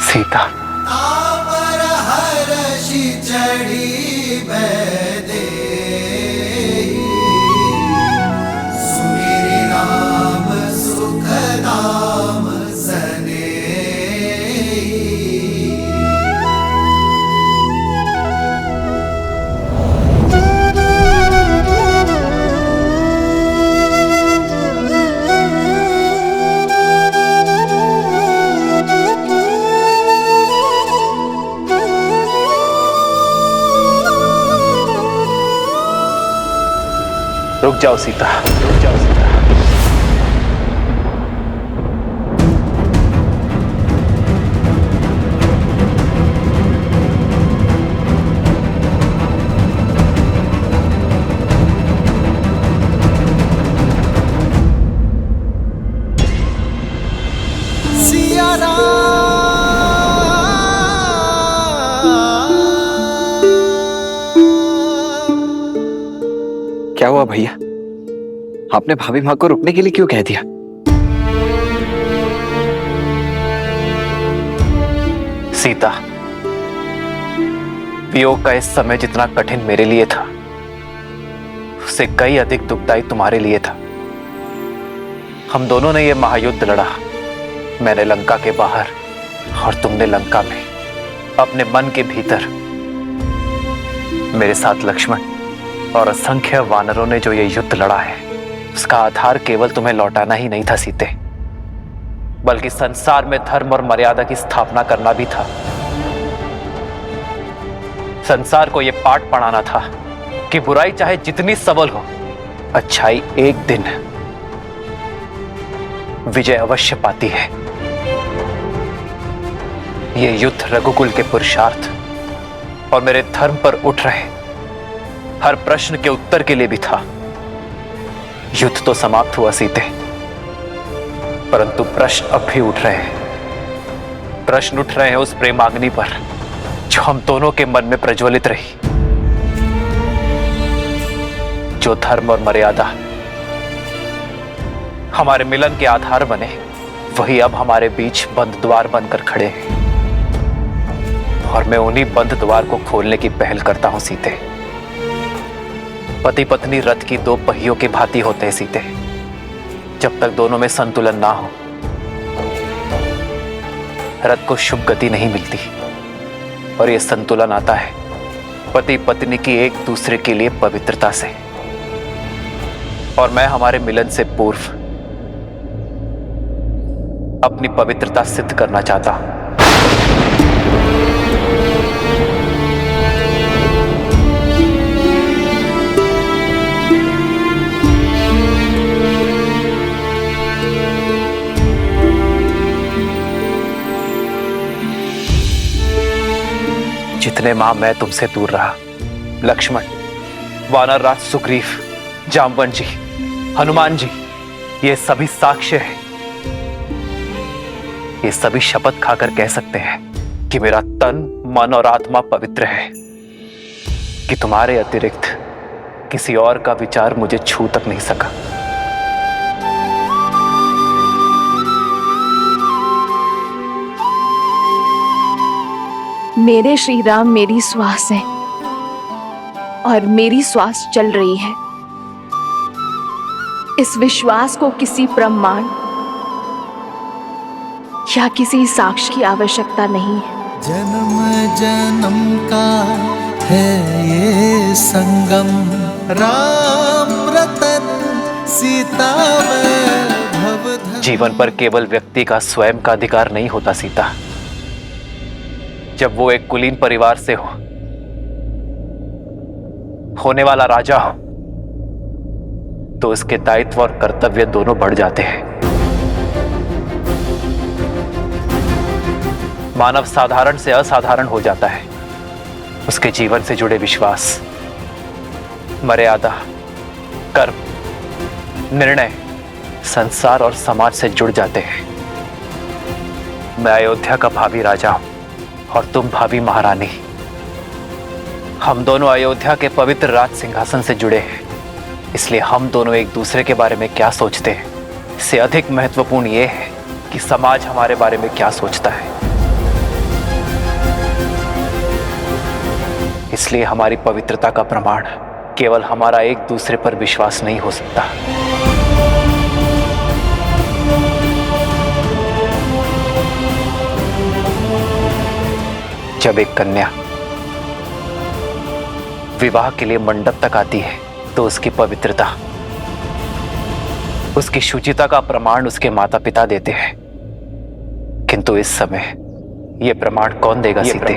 [SPEAKER 1] सीता, रुक जाओ सीता, रुक जाओ सीता।
[SPEAKER 13] सिया
[SPEAKER 14] क्या हुआ भैया? आपने भाभी माँ को रुकने के लिए क्यों कह दिया?
[SPEAKER 1] सीता, वियोग का इस समय जितना कठिन मेरे लिए था, उससे कई अधिक दुखदायी तुम्हारे लिए था। हम दोनों ने यह महायुद्ध लड़ा, मैंने लंका के बाहर और तुमने लंका में। अपने मन के भीतर मेरे साथ लक्ष्मण और असंख्य वानरों ने जो ये युद्ध लड़ा है, उसका आधार केवल तुम्हें लौटाना ही नहीं था सीते, बल्कि संसार में धर्म और मर्यादा की स्थापना करना भी था। संसार को यह पाठ पढ़ाना था कि बुराई चाहे जितनी सबल हो, अच्छाई एक दिन विजय अवश्य पाती है। यह युद्ध रघुकुल के पुरुषार्थ और मेरे धर्म पर उठ रहे हर प्रश्न के उत्तर के लिए भी था। युद्ध तो समाप्त हुआ सीते, परंतु प्रश्न अब भी उठ रहे हैं। प्रश्न उठ रहे हैं उस प्रेमाग्नि पर जो हम दोनों के मन में प्रज्वलित रही। जो धर्म और मर्यादा हमारे मिलन के आधार बने, वही अब हमारे बीच बंद द्वार बनकर खड़े हैं, और मैं उन्हीं बंद द्वार को खोलने की पहल करता हूं सीते। पति पत्नी रथ की दो पहियों के भांति होते हैं सीते। जब तक दोनों में संतुलन ना हो, रथ को शुभ गति नहीं मिलती। और यह संतुलन आता है पति पत्नी की एक दूसरे के लिए पवित्रता से। और मैं हमारे मिलन से पूर्व अपनी पवित्रता सिद्ध करना चाहता हूं। जितने माह मैं तुमसे दूर रहा, लक्ष्मण, वानर राज सुग्रीव, जामवंत जी, हनुमान जी, ये सभी साक्ष्य हैं। ये सभी शपथ खाकर कह सकते हैं कि मेरा तन, मन और आत्मा पवित्र है, कि तुम्हारे अतिरिक्त किसी और का विचार मुझे छू तक नहीं सका।
[SPEAKER 7] मेरे श्री राम मेरी श्वास है और मेरी श्वास चल रही है। इस विश्वास को किसी प्रमाण या किसी साक्ष्य की आवश्यकता नहीं है।
[SPEAKER 13] जन्म जन्म का है ये संगम, राम रतन सीता वैभव।
[SPEAKER 1] जीवन पर केवल व्यक्ति का स्वयं का अधिकार नहीं होता सीता। जब वो एक कुलीन परिवार से होने वाला राजा हो, तो उसके दायित्व और कर्तव्य दोनों बढ़ जाते हैं। मानव साधारण से असाधारण हो जाता है। उसके जीवन से जुड़े विश्वास, मर्यादा, कर्म, निर्णय संसार और समाज से जुड़ जाते हैं। मैं अयोध्या का भावी राजा हूं और तुम भावी महारानी। हम दोनों अयोध्या के पवित्र राज सिंहासन से जुड़े हैं, इसलिए हम दोनों एक दूसरे के बारे में क्या सोचते हैं, इससे अधिक महत्वपूर्ण यह है कि समाज हमारे बारे में क्या सोचता है। इसलिए हमारी पवित्रता का प्रमाण केवल हमारा एक दूसरे पर विश्वास नहीं हो सकता। जब एक कन्या विवाह के लिए मंडप तक आती है, तो उसकी पवित्रता, उसकी शुचिता का प्रमाण उसके माता पिता देते हैं। किंतु इस समय यह प्रमाण कौन देगा सीते?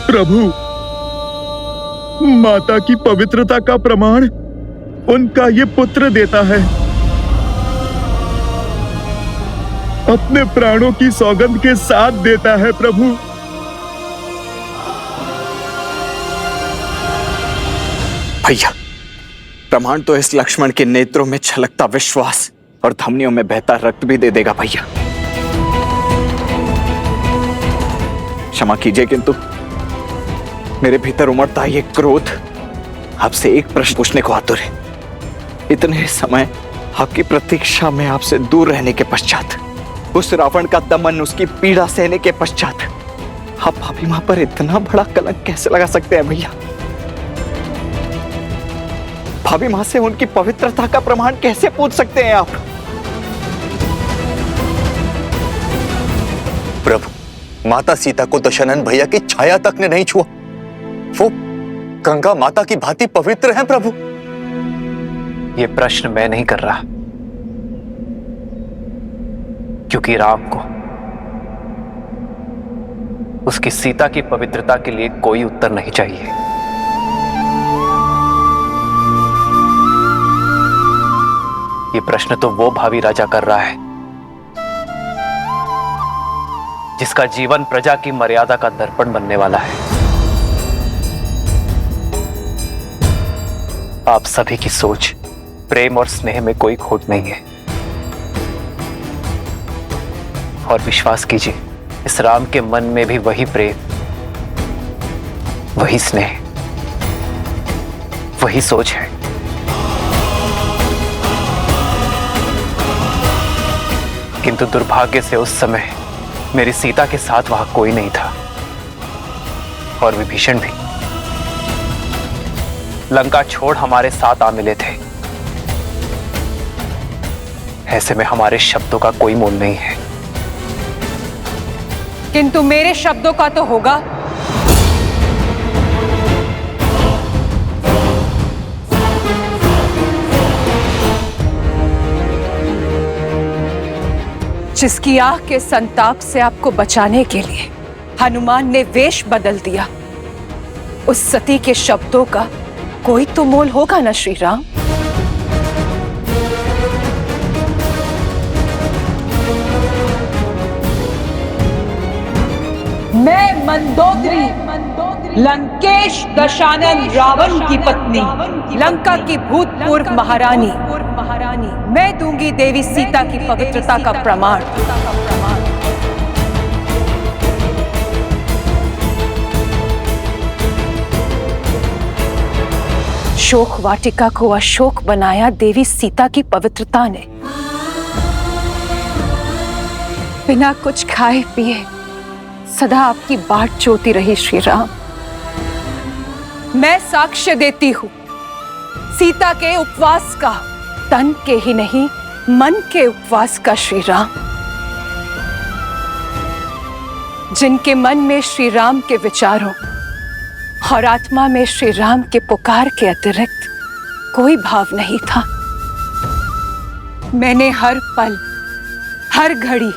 [SPEAKER 11] प्रभु, माता की पवित्रता का प्रमाण उनका ये पुत्र देता है। अपने प्राणों की सौगंध के साथ देता है प्रभु।
[SPEAKER 3] भैया,
[SPEAKER 14] प्रमाण तो इस लक्ष्मण के नेत्रों में छलकता विश्वास और धमनियों में बहता रक्त भी दे देगा भैया। क्षमा कीजिए, किंतु मेरे भीतर उमड़ता ये क्रोध आपसे एक प्रश्न पूछने को आतुर है। इतने समय आपकी प्रतीक्षा में आपसे दूर रहने के पश्चात, उस रावण का दमन, उसकी पीड़ा सहने के पश्चात, आप भाभी मां पर इतना बड़ा कलंक कैसे लगा सकते हैं भैया? भाभी मां से उनकी पवित्रता का प्रमाण कैसे पूछ सकते हैं आप?
[SPEAKER 3] प्रभु, माता सीता को दशानन भैया की छाया तक ने नहीं छुआ। वो गंगा माता की भांति पवित्र हैं प्रभु।
[SPEAKER 1] ये प्रश्न मैं नहीं कर रहा, क्योंकि राम को उसकी सीता की पवित्रता के लिए कोई उत्तर नहीं चाहिए। ये प्रश्न तो वो भावी राजा कर रहा है जिसका जीवन प्रजा की मर्यादा का दर्पण बनने वाला है। आप सभी की सोच, प्रेम और स्नेह में कोई खोट नहीं है। और विश्वास कीजिए, इस राम के मन में भी वही प्रेम, वही स्नेह, वही सोच है। किंतु दुर्भाग्य से उस समय मेरी सीता के साथ वहां कोई नहीं था, और विभीषण भी लंका छोड़ हमारे साथ आ मिले थे। ऐसे में हमारे शब्दों का कोई मोल नहीं है।
[SPEAKER 5] किंतु मेरे शब्दों का तो होगा। जिसकी आग के संताप से आपको बचाने के लिए हनुमान ने वेश बदल दिया, उस सती के शब्दों का कोई तो मोल होगा ना श्री राम? मैं मंदोदरी, लंकेश दशानन रावण की पत्नी, लंका की भूतपूर्व महारानी, मैं दूंगी देवी सीता की पवित्रता का प्रमाण। शोक वाटिका को अशोक बनाया देवी सीता की पवित्रता ने। बिना कुछ खाए पिए सदा आपकी बाट जोती रही श्री राम। मैं साक्ष्य देती हूं सीता के उपवास का, तन के ही नहीं मन के उपवास का श्री राम। जिनके मन में श्री राम के विचारों और आत्मा में श्री राम के पुकार के अतिरिक्त कोई भाव नहीं था। मैंने हर पल, हर घड़ी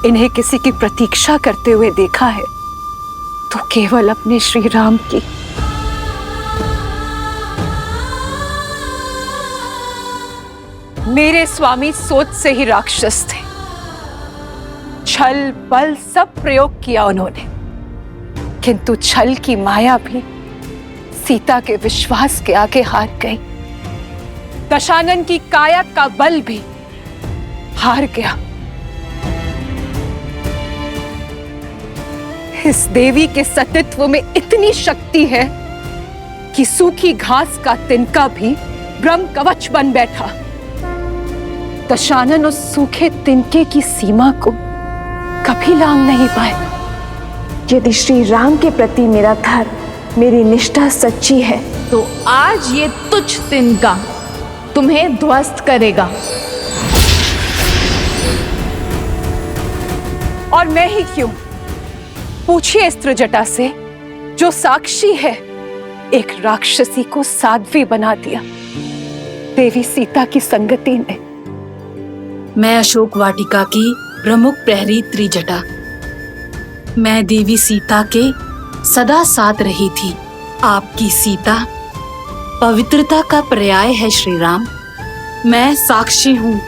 [SPEAKER 5] इन्हें किसी की प्रतीक्षा करते हुए देखा है, तो केवल अपने श्री राम की। मेरे स्वामी सोच से ही राक्षस थे। छल बल सब प्रयोग किया उन्होंने, किंतु छल की माया भी सीता के विश्वास के आगे हार गई। दशानन की काया का बल भी हार गया। इस देवी के सतीत्व में इतनी शक्ति है कि सूखी घास का तिनका भी ब्रह्म कवच बन बैठा। दशानन उस सूखे तिनके की सीमा को कभी लांघ नहीं पाए।
[SPEAKER 7] यदि श्री राम के प्रति मेरा धर्म, मेरी निष्ठा सच्ची है,
[SPEAKER 20] तो आज ये तुच्छ तिनका तुम्हें ध्वस्त करेगा।
[SPEAKER 5] और मैं ही क्यों? पूछिए स्त्रजटा से, जो साक्षी है। एक राक्षसी को साध्वी बना दिया देवी सीता की संगति ने।
[SPEAKER 6] मैं अशोक वाटिका की प्रमुख प्रहरी त्रिजटा, मैं देवी सीता के सदा साथ रही थी। आपकी सीता पवित्रता का पर्याय है श्री राम। मैं साक्षी हूँ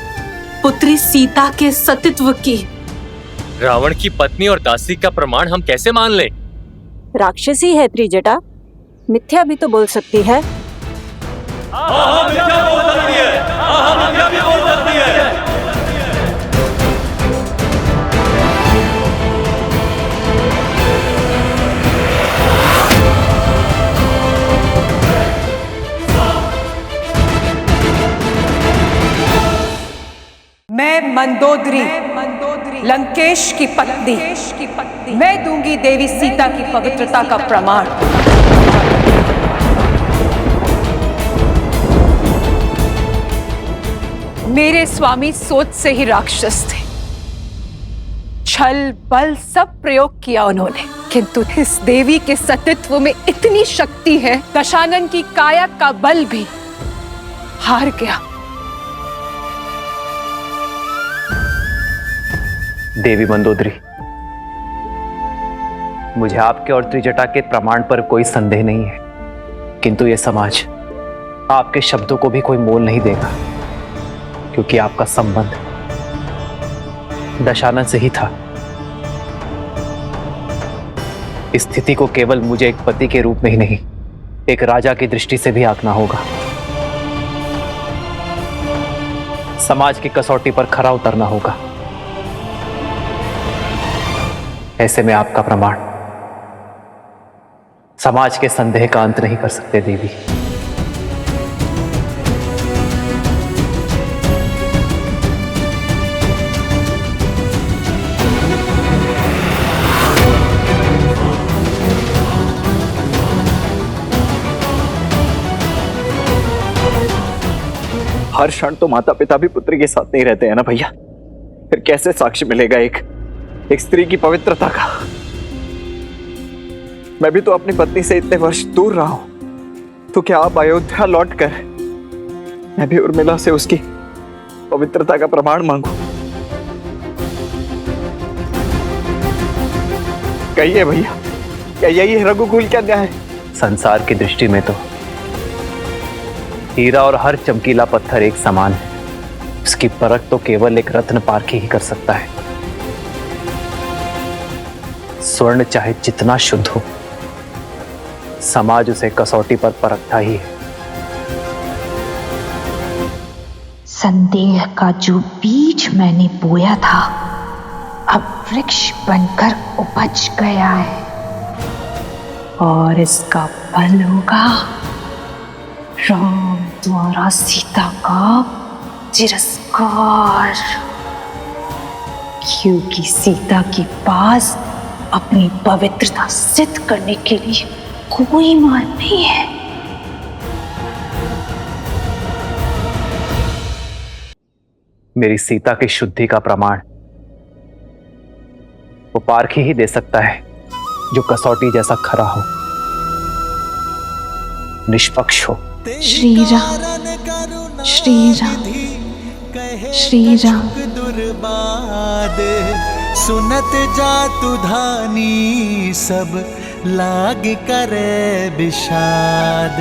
[SPEAKER 6] पुत्री सीता के सतीत्व की।
[SPEAKER 15] रावण की पत्नी और दासी का प्रमाण हम कैसे मान लें?
[SPEAKER 19] राक्षसी है त्रिजटा, मिथ्या भी तो बोल सकती है।
[SPEAKER 15] हाँ, मिथ्या बोल सकती है। हाँ, मिथ्या भी बोल सकती है।
[SPEAKER 5] मैं मंदोदरी लंकेश की पत्नी मैं दूंगी देवी सीता की पवित्रता का प्रमाण। मेरे स्वामी सोच से ही राक्षस थे, छल बल सब प्रयोग किया उन्होंने, किंतु इस देवी के सतीत्व में इतनी शक्ति है, दशानन की काया का बल भी हार गया।
[SPEAKER 8] देवी मंदोदरी, मुझे आपके और त्रिजटा के प्रमाण पर कोई संदेह नहीं है, किंतु यह समाज आपके शब्दों को भी कोई मोल नहीं देगा, क्योंकि आपका संबंध दशानन से ही था। इस स्थिति को केवल मुझे एक पति के रूप में ही नहीं, एक राजा की दृष्टि से भी आंकना होगा। समाज की कसौटी पर खरा उतरना होगा। ऐसे में आपका प्रमाण समाज के संदेह का अंत नहीं कर सकते देवी।
[SPEAKER 14] हर क्षण तो माता पिता भी पुत्री के साथ नहीं रहते हैं ना भैया, फिर कैसे साक्ष्य मिलेगा एक स्त्री की पवित्रता का? मैं भी तो अपनी पत्नी से इतने वर्ष दूर रहा हूं, तो क्या आप अयोध्या लौटकर मैं भी उर्मिला से उसकी पवित्रता का प्रमाण मांगू? कहिए भैया, क्या यही है रघुकुल का न्याय?
[SPEAKER 8] संसार की दृष्टि में तो हीरा और हर चमकीला पत्थर एक समान है, उसकी परख तो केवल एक रत्न पारखी ही कर सकता है। स्वर्ण चाहे जितना शुद्ध हो, समाज उसे कसौटी पर परखता ही है।
[SPEAKER 21] संदेह का जो बीज मैंने बोया था, अब वृक्ष बनकर उपज गया है, और इसका फल होगा राम द्वारा सीता का तिरस्कार, क्योंकि सीता के पास अपनी पवित्रता सिद्ध करने के लिए कोई मार्ग नहीं है।
[SPEAKER 8] मेरी सीता की शुद्धि का प्रमाण वो पारखी ही दे सकता है, जो कसौटी जैसा खरा हो, निष्पक्ष हो।
[SPEAKER 21] श्री राम, श्री राम, श्री राम।
[SPEAKER 13] दुर्बाद सुनत जातु धानी, सब लाग करे विषाद।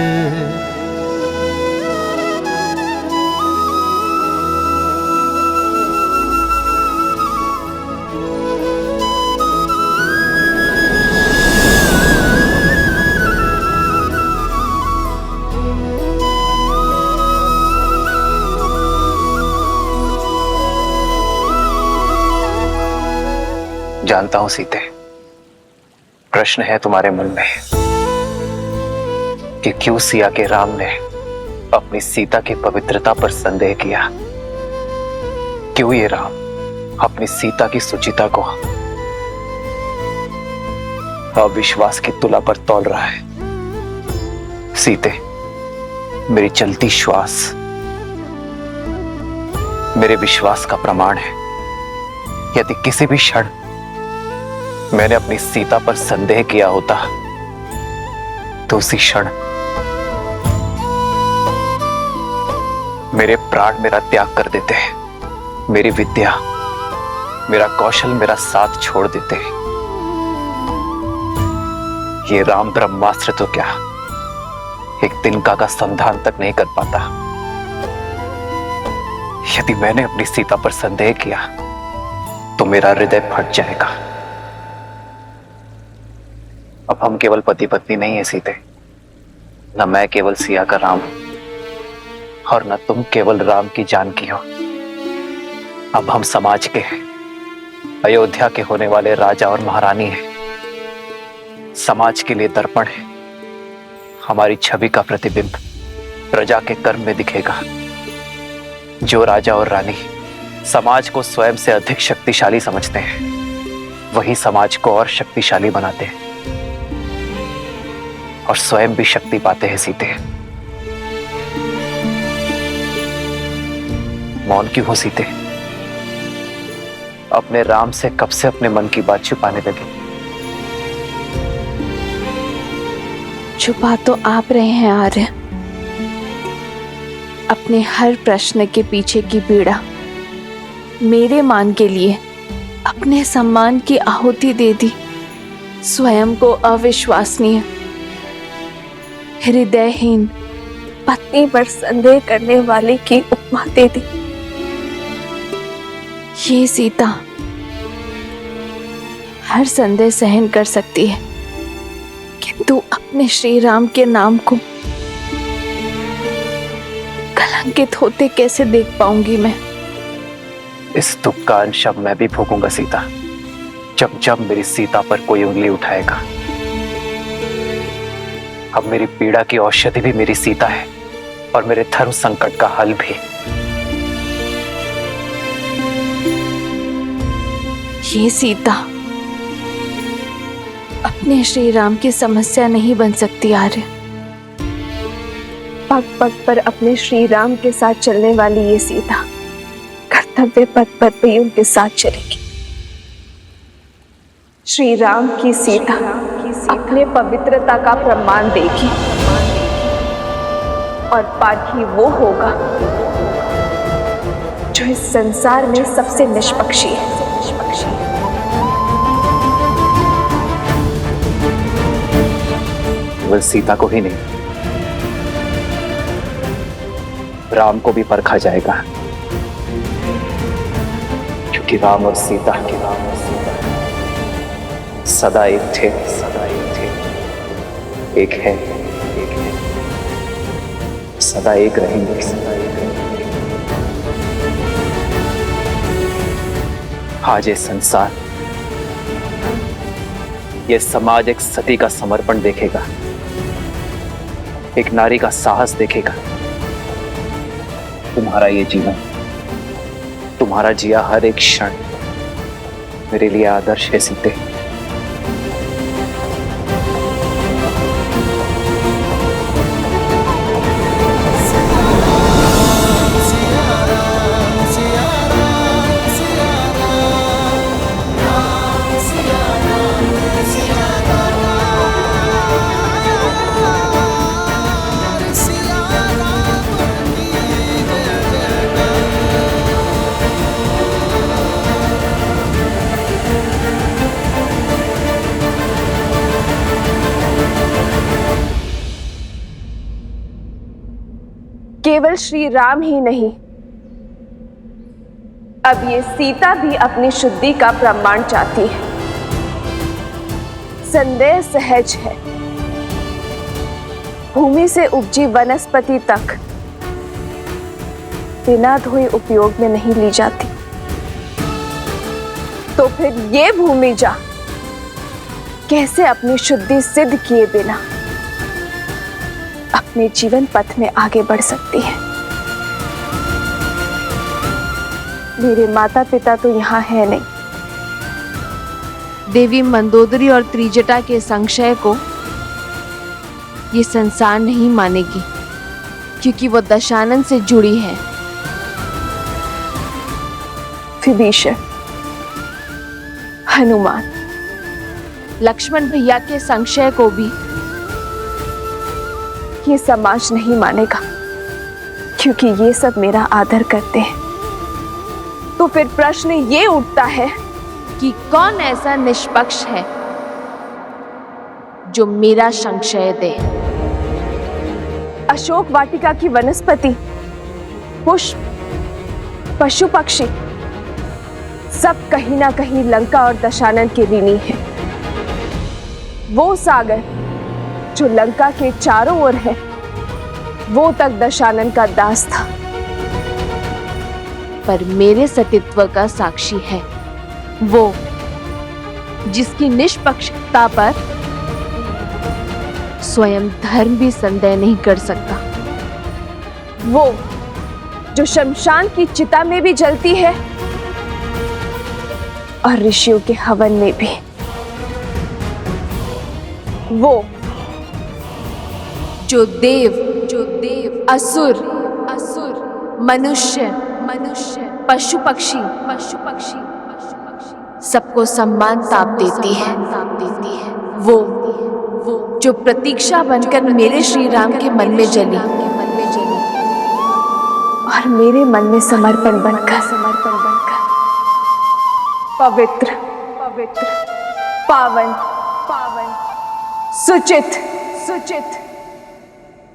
[SPEAKER 8] जानता हूं सीते, प्रश्न है तुम्हारे मन में कि क्यों सिया के राम ने अपनी सीता की पवित्रता पर संदेह किया, क्यों ये राम अपनी सीता की सुचिता को अविश्वास की तुला पर तौल रहा है। सीते, मेरी चलती श्वास मेरे विश्वास का प्रमाण है। यदि किसी भी क्षण मैंने अपनी सीता पर संदेह किया होता, तो उसी क्षण मेरे प्राण मेरा त्याग कर देते हैं, मेरी विद्या, मेरा कौशल, मेरा साथ छोड़ देते हैं। ये राम ब्रह्मास्त्र तो क्या एक तिनका का संधान तक नहीं कर पाता। यदि मैंने अपनी सीता पर संदेह किया तो मेरा हृदय फट जाएगा। अब हम केवल पति पत्नी नहीं है सीते, न मैं केवल सिया का राम,
[SPEAKER 1] और न तुम केवल राम की जानकी हो। अब हम समाज के हैं, अयोध्या के होने वाले राजा और महारानी हैं। समाज के लिए दर्पण है। हमारी छवि का प्रतिबिंब प्रजा के कर्म में दिखेगा। जो राजा और रानी समाज को स्वयं से अधिक शक्तिशाली समझते हैं, वही समाज को और शक्तिशाली बनाते हैं और स्वयं भी शक्ति पाते हैं। सीते, मौन क्यों हो सीते? अपने राम से कब से अपने मन की बात छुपाने लगे?
[SPEAKER 7] छुपा तो आप रहे हैं आर्य। अपने हर प्रश्न के पीछे की पीड़ा मेरे मान के लिए अपने सम्मान की आहुति दे दी। स्वयं को अविश्वसनीय, हृदयहीन पत्नी पर संदेह करने वाले की उपमा दे दी। ये सीता हर संदेह सहन कर सकती है, किंतु अपने श्री राम के नाम को कलंकित होते कैसे देख पाऊंगी मैं?
[SPEAKER 1] इस दुख का अंश अब मैं भी भोगूंगा सीता, जब जब मेरी सीता पर कोई उंगली उठाएगा। अब मेरी पीड़ा की औषधि भी मेरी सीता है और मेरे धर्म संकट का हल भी।
[SPEAKER 7] ये सीता अपने श्री राम की समस्या नहीं बन सकती आर्य। पग पग पर अपने श्री राम के साथ चलने वाली ये सीता कर्तव्य पथ पर भी उनके साथ चलेगी। श्री राम की सीता अपने पवित्रता का प्रमाण देगी और पाठी वो होगा जो इस संसार में सबसे निष्पक्षी है।
[SPEAKER 1] केवल सीता को ही नहीं, राम को भी परखा जाएगा, क्योंकि राम और सीता सदा एक थे, एक है, सदा एक रहेंगे। आज ये संसार, ये समाज एक सती का समर्पण देखेगा, एक नारी का साहस देखेगा। तुम्हारा ये जीवन, तुम्हारा जिया हर एक क्षण मेरे लिए आदर्श है सीते।
[SPEAKER 7] केवल श्री राम ही नहीं, अब ये सीता भी अपनी शुद्धि का प्रमाण चाहती है। संदेह सहज है, भूमि से उपजी वनस्पति तक बिना धोए उपयोग में नहीं ली जाती, तो फिर ये भूमि जा कैसे अपनी शुद्धि सिद्ध किए बिना अपने जीवन पथ में आगे बढ़ सकती है? मेरे माता पिता तो यहाँ है नहीं। देवी मंदोदरी और त्रिजटा के संशय को ये संसार नहीं मानेगी, क्योंकि वो दशानन से जुड़ी है। विभीषण, हनुमान, लक्ष्मण भैया के संशय को भी ये समाज नहीं मानेगा, क्योंकि ये सब मेरा आदर करते हैं। तो फिर प्रश्न ये उठता है कि कौन ऐसा निष्पक्ष है जो मेरा संशय दे? अशोक वाटिका की वनस्पति, पुष्प, पशु पक्षी सब कहीं ना कहीं लंका और दशानन के ऋणी हैं। वो सागर जो लंका के चारों ओर है, वो तक दशानन का दास था,
[SPEAKER 21] पर मेरे सतीत्व का साक्षी है वो जिसकी निष्पक्षता पर स्वयं धर्म भी संदेह नहीं कर सकता।
[SPEAKER 7] वो जो शमशान की चिता में भी जलती है और ऋषियों के हवन में भी। वो
[SPEAKER 21] जो देव असुर मनुष्य पशु पक्षी सबको सम्मान ताप देती है। वो जो प्रतीक्षा बनकर मेरे श्री राम के मन में जली
[SPEAKER 7] और मेरे मन में समर्पण बनकर पवित्र पावन सुचित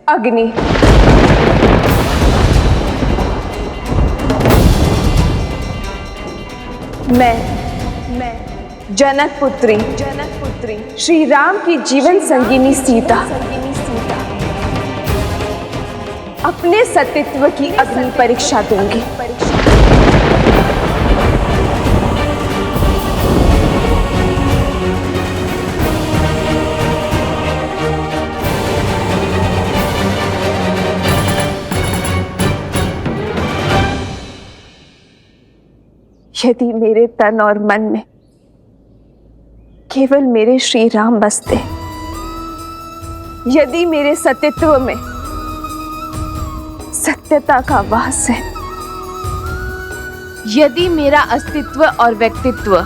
[SPEAKER 7] अग्नि मैं जनक पुत्री श्री राम की जीवन संगिनी सीता अपने सतीत्व की अग्नि परीक्षा दूंगी। यदि मेरे तन और मन में केवल मेरे श्री राम बसते, यदि मेरे सतीत्व में सत्यता का वास है,
[SPEAKER 21] यदि मेरा अस्तित्व और व्यक्तित्व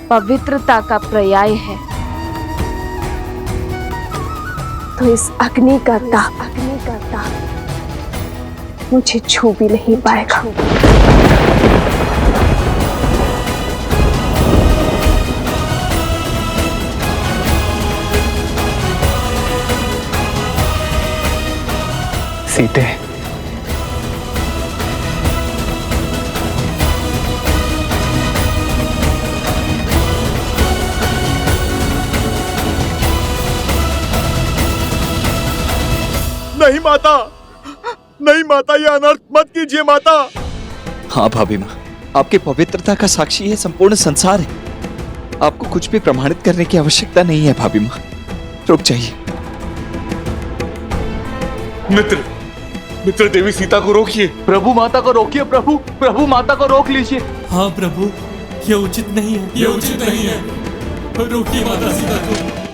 [SPEAKER 21] पवित्रता का पर्याय है,
[SPEAKER 7] तो इस अग्नि का ताप मुझे छू भी नहीं पाएगा।
[SPEAKER 1] सीते,
[SPEAKER 11] नहीं माता, नहीं माता, ये अनर्थ मत कीजिए माता।
[SPEAKER 14] हाँ भाभी माँ, आपकी पवित्रता का साक्षी है संपूर्ण संसार है। आपको कुछ भी प्रमाणित करने की आवश्यकता नहीं है भाभी माँ, रुक जाइए।
[SPEAKER 11] मित्र देवी सीता को रोकिए।
[SPEAKER 18] प्रभु माता को रोकिए। प्रभु माता को रोक लीजिए।
[SPEAKER 15] हाँ प्रभु, ये उचित नहीं है, ये उचित नहीं है। रोकिए माता सीता को।